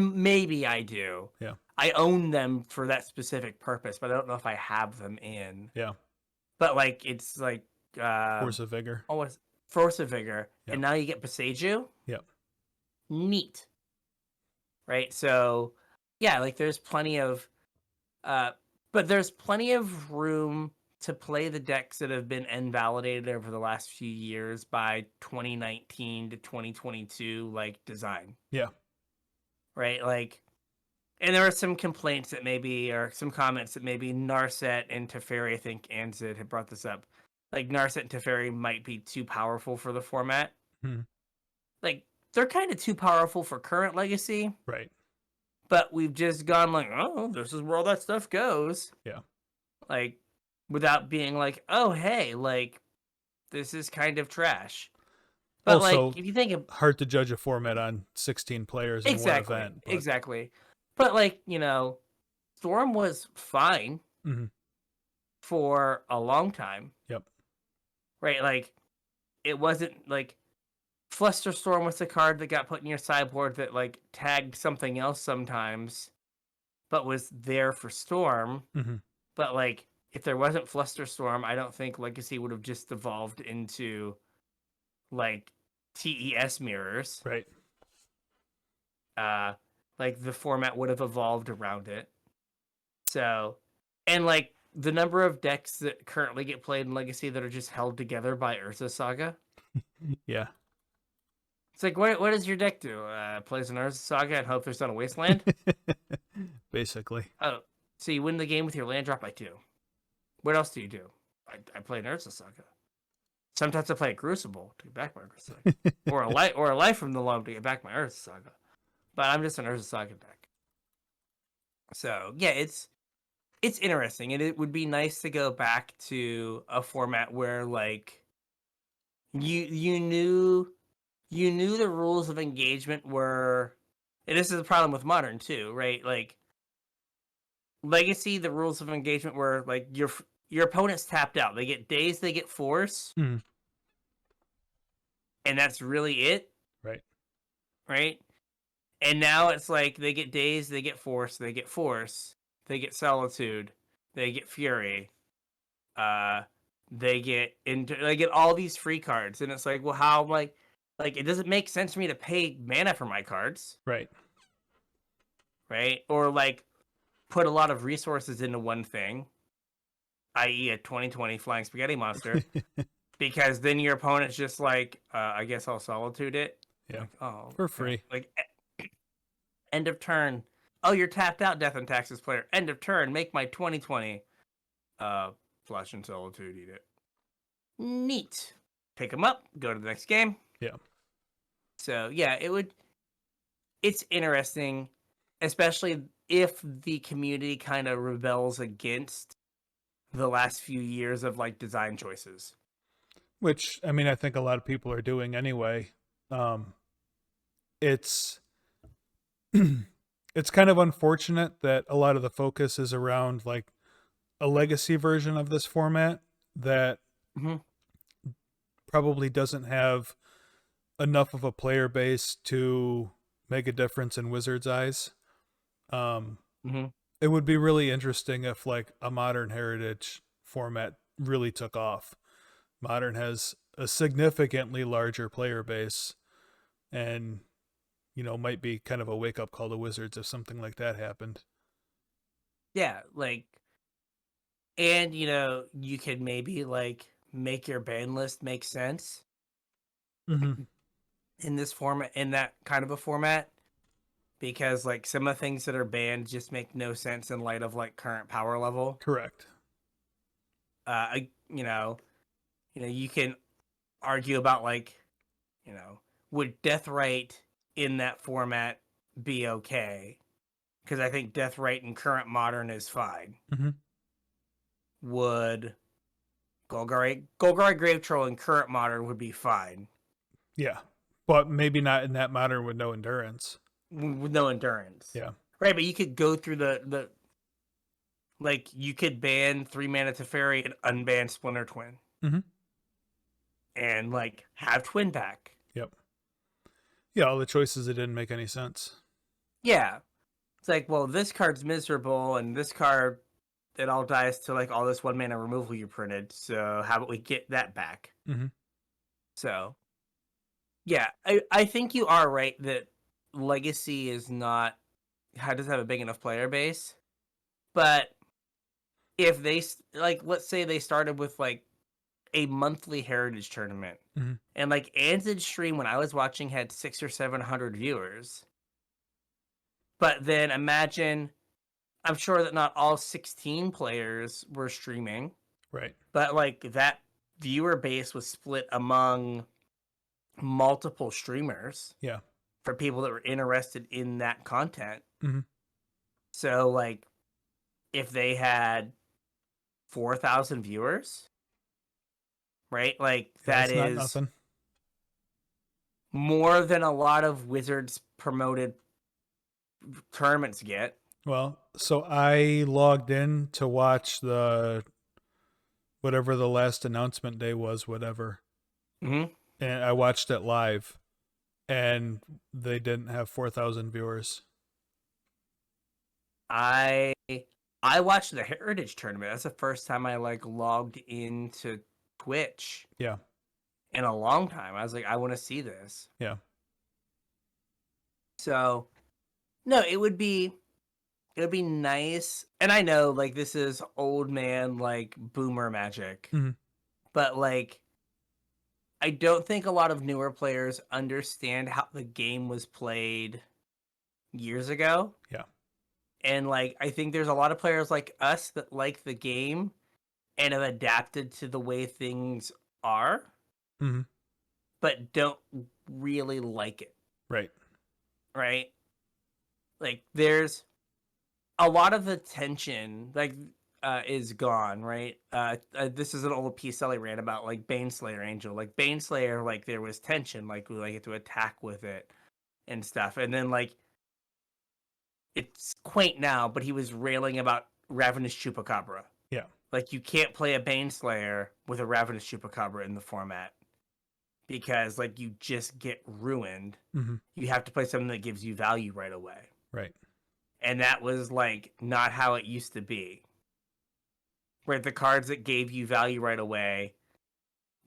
do. Yeah. I own them for that specific purpose, but I don't know if I have them in. Yeah. But like it's like Force of Vigor. Oh, it's Force of Vigor, Yep. and now you get Boseiju. Yep. Neat. Right? So, yeah, like there's plenty of but there's plenty of room to play the decks that have been invalidated over the last few years by 2019 to 2022 like design. Yeah. Right? Like, and there were some complaints that maybe, or some comments that maybe Narset and Teferi, I think Anzid had brought this up. Like, Narset and Teferi might be too powerful for the format. Hmm. Like, they're kind of too powerful for current Legacy. Right. But we've just gone like, oh, this is where all that stuff goes. Yeah. Like, without being like, oh, hey, like, this is kind of trash. But Also, like, if you think of hard to judge a format on 16 players in one event. But... Exactly. But like, you know, Storm was fine for a long time. Yep. Right? Like, it wasn't like Flusterstorm was the card that got put in your sideboard that like tagged something else sometimes, but was there for Storm. Mm-hmm. But like, if there wasn't Flusterstorm, I don't think Legacy would have just evolved into like TES mirrors. Right. Like the format would have evolved around it. So, and like the number of decks that currently get played in Legacy that are just held together by Urza Saga. Yeah. It's like, what does your deck do? Plays an Urza Saga and hope there's not a wasteland? Basically. Oh, so you win the game with your land drop by 2. What else do you do? I play an Urza Saga. Sometimes I play a Crucible to get back my Urza Saga. or a life from the Loam to get back my Urza Saga. But I'm just an Urza Saga deck. So yeah, it's interesting, and it would be nice to go back to a format where like you knew the rules of engagement were, and this is the problem with Modern too, right? Like Legacy, the rules of engagement were like your opponent's tapped out. They get days, they get force, and that's really it. Right. right? And now it's like they get Daze, they get Force, they get Force, they get Solitude, they get Fury, uh, they get all these free cards, and it's like, well, how like it doesn't make sense for me to pay mana for my cards, Right. right? Or like put a lot of resources into one thing, i.e., a 2020 Flying Spaghetti Monster, because then your opponent's just like, I guess I'll Solitude it. Yeah. Like, oh, For okay. free. Like end of turn. Oh, you're tapped out, Death and Taxes player. End of turn. Make my 2020. Flash and Solitude. Eat it. Neat. Pick them up. Go to the next game. Yeah. So yeah, it's interesting, especially if the community kind of rebels against the last few years of like design choices. Which, I mean, I think a lot of people are doing anyway. It's it's kind of unfortunate that a lot of the focus is around like a legacy version of this format that Mm-hmm. probably doesn't have enough of a player base to make a difference in Wizards' eyes. Mm-hmm. It would be really interesting if like a Modern Heritage format really took off. Modern has a significantly larger player base, and might be kind of a wake up call to Wizards if something like that happened. Yeah, like, and you could maybe like make your ban list make sense Mm-hmm. in this format, in that kind of a format, because like some of the things that are banned just make no sense in light of like current power level. Correct. You can argue about like, would Deathrite in that format be okay? Because I think Deathrite in current modern is fine. Mm-hmm. Would Golgari Grave Troll in current modern would be fine. Yeah, but maybe not in that Modern with no endurance. With no endurance. Yeah. Right, but you could go through the like you could ban 3 mana Teferi and unban Splinter Twin. Mm-hmm. And like have Twin back. Yep. Yeah, all the choices that didn't make any sense. Yeah. It's like, well, this card's miserable, and this card, it all dies to like all this 1 mana removal you printed. So how about we get that back? Mm-hmm. So yeah, I think you are right that Legacy is not doesn't have a big enough player base. But if they like, let's say they started with like a monthly Heritage tournament, Mm-hmm. and like Anzid's stream when I was watching had 600 or 700 viewers. But then imagine, I'm sure that not all 16 players were streaming, Right. but like that viewer base was split among multiple streamers. Yeah. For people that were interested in that content. Mm-hmm. So like if they had 4,000 viewers, right? Like That's that not is nothing. more than a lot of Wizards promoted tournaments get. Well, so I logged in to watch whatever the last announcement day was, whatever. Mm-hmm. And I watched it live, and they didn't have 4,000 viewers. I watched the Heritage tournament. That's the first time I like logged into Twitch. Yeah. In a long time. I was like, I want to see this. Yeah. So no, it would be nice. And I know like this is old man like boomer magic. Mm-hmm. But like I don't think a lot of newer players understand how the game was played years ago. Yeah. And like I think there's a lot of players like us that like the game and have adapted to the way things are. Mm-hmm. But don't really like it. Right. Right? Like there's a lot of the tension like is gone, right? This is an old piece Ellie ran about like Baneslayer Angel. Like Baneslayer, like there was tension, like we like get to attack with it and stuff. And then like it's quaint now, but he was railing about Ravenous Chupacabra. Yeah. Like you can't play a Baneslayer with a Ravenous Chupacabra in the format because like you just get ruined. Mm-hmm. You have to play something that gives you value right away. Right. And that was like not how it used to be. Where the cards that gave you value right away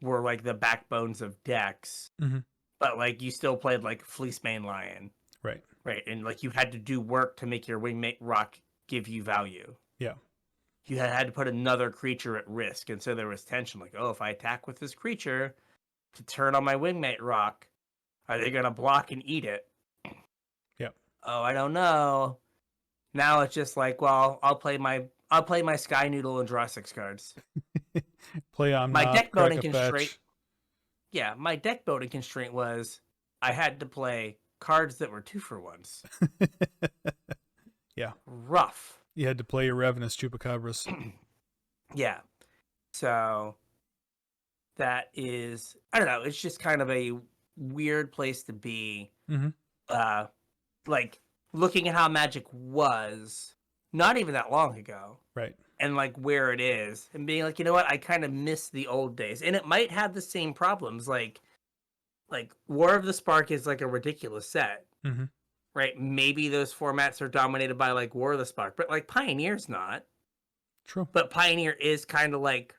were like the backbones of decks. Mm-hmm. But like you still played like Fleecemane Lion. Right. Right. And like you had to do work to make your Wingmate Rock give you value. Yeah. You had to put another creature at risk. And so there was tension. Like, oh, if I attack with this creature to turn on my Wingmate Rock, are they going to block and eat it? Yeah. Oh, I don't know. Now it's just like, well, I'll play my Sky Noodle and draw 6 cards. Play on My deck building crack a constraint. fetch. Yeah, my deck building constraint was I had to play cards that were 2-for-1s. Yeah. Rough. You had to play your Ravenous Chupacabras. Yeah. So that is, I don't know, it's just kind of a weird place to be. Mm-hmm. Like looking at how Magic was not even that long ago. Right. And like where it is and being like, you know what, I kind of miss the old days. And it might have the same problems. Like War of the Spark is like a ridiculous set. Mm-hmm. Right? Maybe those formats are dominated by like War of the Spark, but like Pioneer's not. True. But Pioneer is kind of like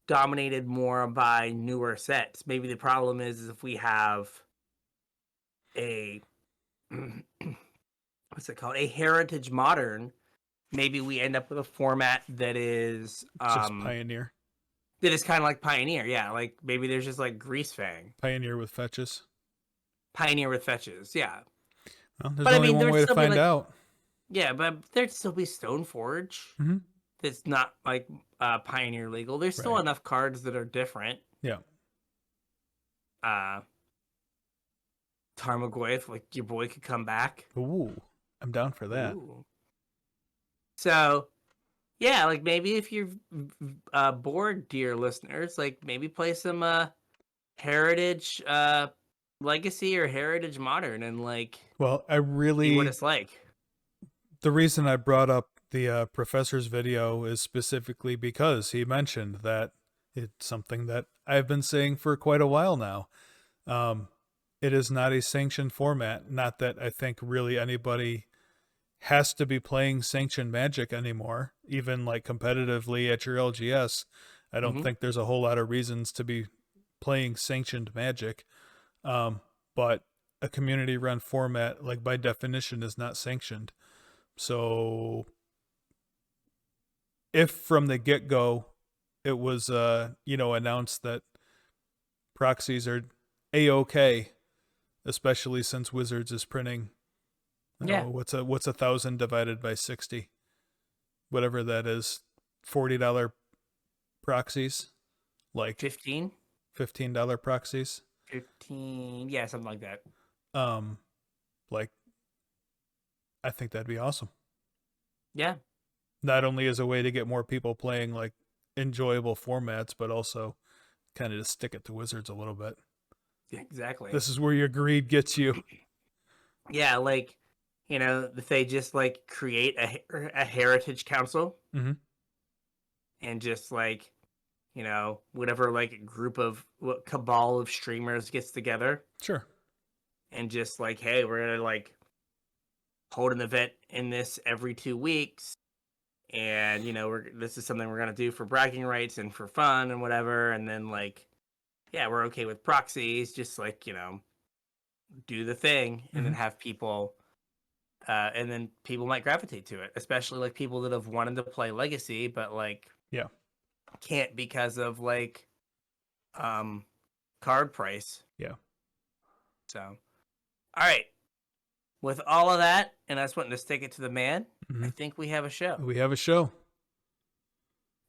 dominated more by newer sets. Maybe the problem is if we have a what's it called? A Heritage Modern, maybe we end up with a format that is Just Pioneer. That is kind of like Pioneer, yeah. Like maybe there's just like Greasefang. Pioneer with fetches. Pioneer with fetches, yeah. Well, there's only one way to find out. Yeah, but there'd still be Stoneforge. Mm-hmm. That's not like Pioneer legal. There's still enough cards that are different. Yeah. Tarmogoyf, like your boy could come back. Ooh, I'm down for that. Ooh. So, yeah, like maybe if you're bored, dear listeners, like maybe play some Heritage Legacy or Heritage Modern and like. Well, I really see what it's like. The reason I brought up the professor's video is specifically because he mentioned that it's something that I've been saying for quite a while now. It is not a sanctioned format. Not that I think really anybody has to be playing sanctioned Magic anymore, even like competitively at your LGS. I don't think there's a whole lot of reasons to be playing sanctioned Magic. But a community-run format, like by definition, is not sanctioned. So if from the get-go it was announced that proxies are A-okay, especially since Wizards is printing what's 1,000 divided by 60, whatever that is, $40 proxies, like $15 proxies, 15, yeah, something like that. Like I think that'd be awesome. Yeah. Not only as a way to get more people playing like enjoyable formats, but also kind of to stick it to Wizards a little bit. Exactly. This is where your greed gets you. Yeah, like, you know, if they just like create a heritage council and just like, you know, whatever like group of cabal of streamers gets together. Sure. And just like, hey, we're going to like hold an event in this every 2 weeks. And, you know, this is something we're going to do for bragging rights and for fun and whatever. And then like, yeah, we're okay with proxies, just like, you know, do the thing and then have people, and then people might gravitate to it, especially like people that have wanted to play Legacy, but like, can't because of like, card price. Yeah. So, all right. With all of that, and us wanting to stick it to the man, I think we have a show. We have a show.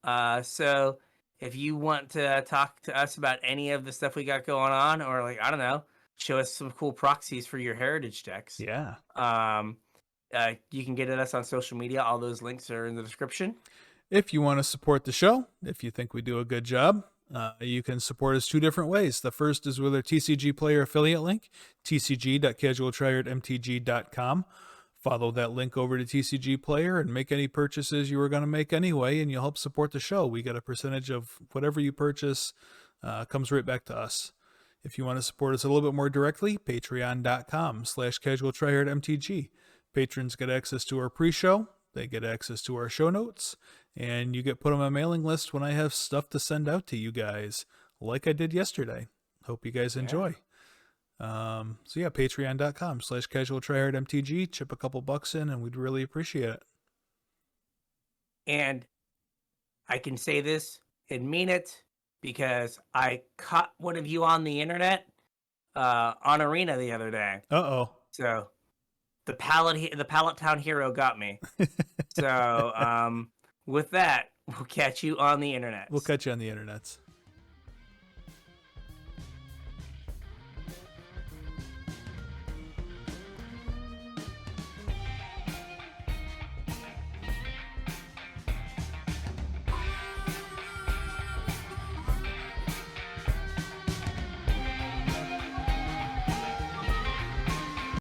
So if you want to talk to us about any of the stuff we got going on, or like, I don't know, show us some cool proxies for your heritage decks. Yeah. You can get at us on social media. All those links are in the description. If you want to support the show, if you think we do a good job, you can support us 2 different ways. The first is with our TCG Player affiliate link, tcg.CasualTryHardMTG.com. Follow that link over to TCG Player and make any purchases you were going to make anyway, and you'll help support the show. We get a percentage of whatever you purchase, comes right back to us. If you want to support us a little bit more directly, patreon.com/CasualTryHardMTG. Patrons get access to our pre-show, they get access to our show notes, and you get put on my mailing list when I have stuff to send out to you guys, like I did yesterday. Hope you guys enjoy. So yeah, patreon.com/CasualTryHardMTG. Chip a couple bucks in, and we'd really appreciate it. And I can say this and mean it because I caught one of you on the internet on Arena the other day. So the Pallet Town hero got me. So with that, we'll catch you on the internet. We'll catch you on the internets.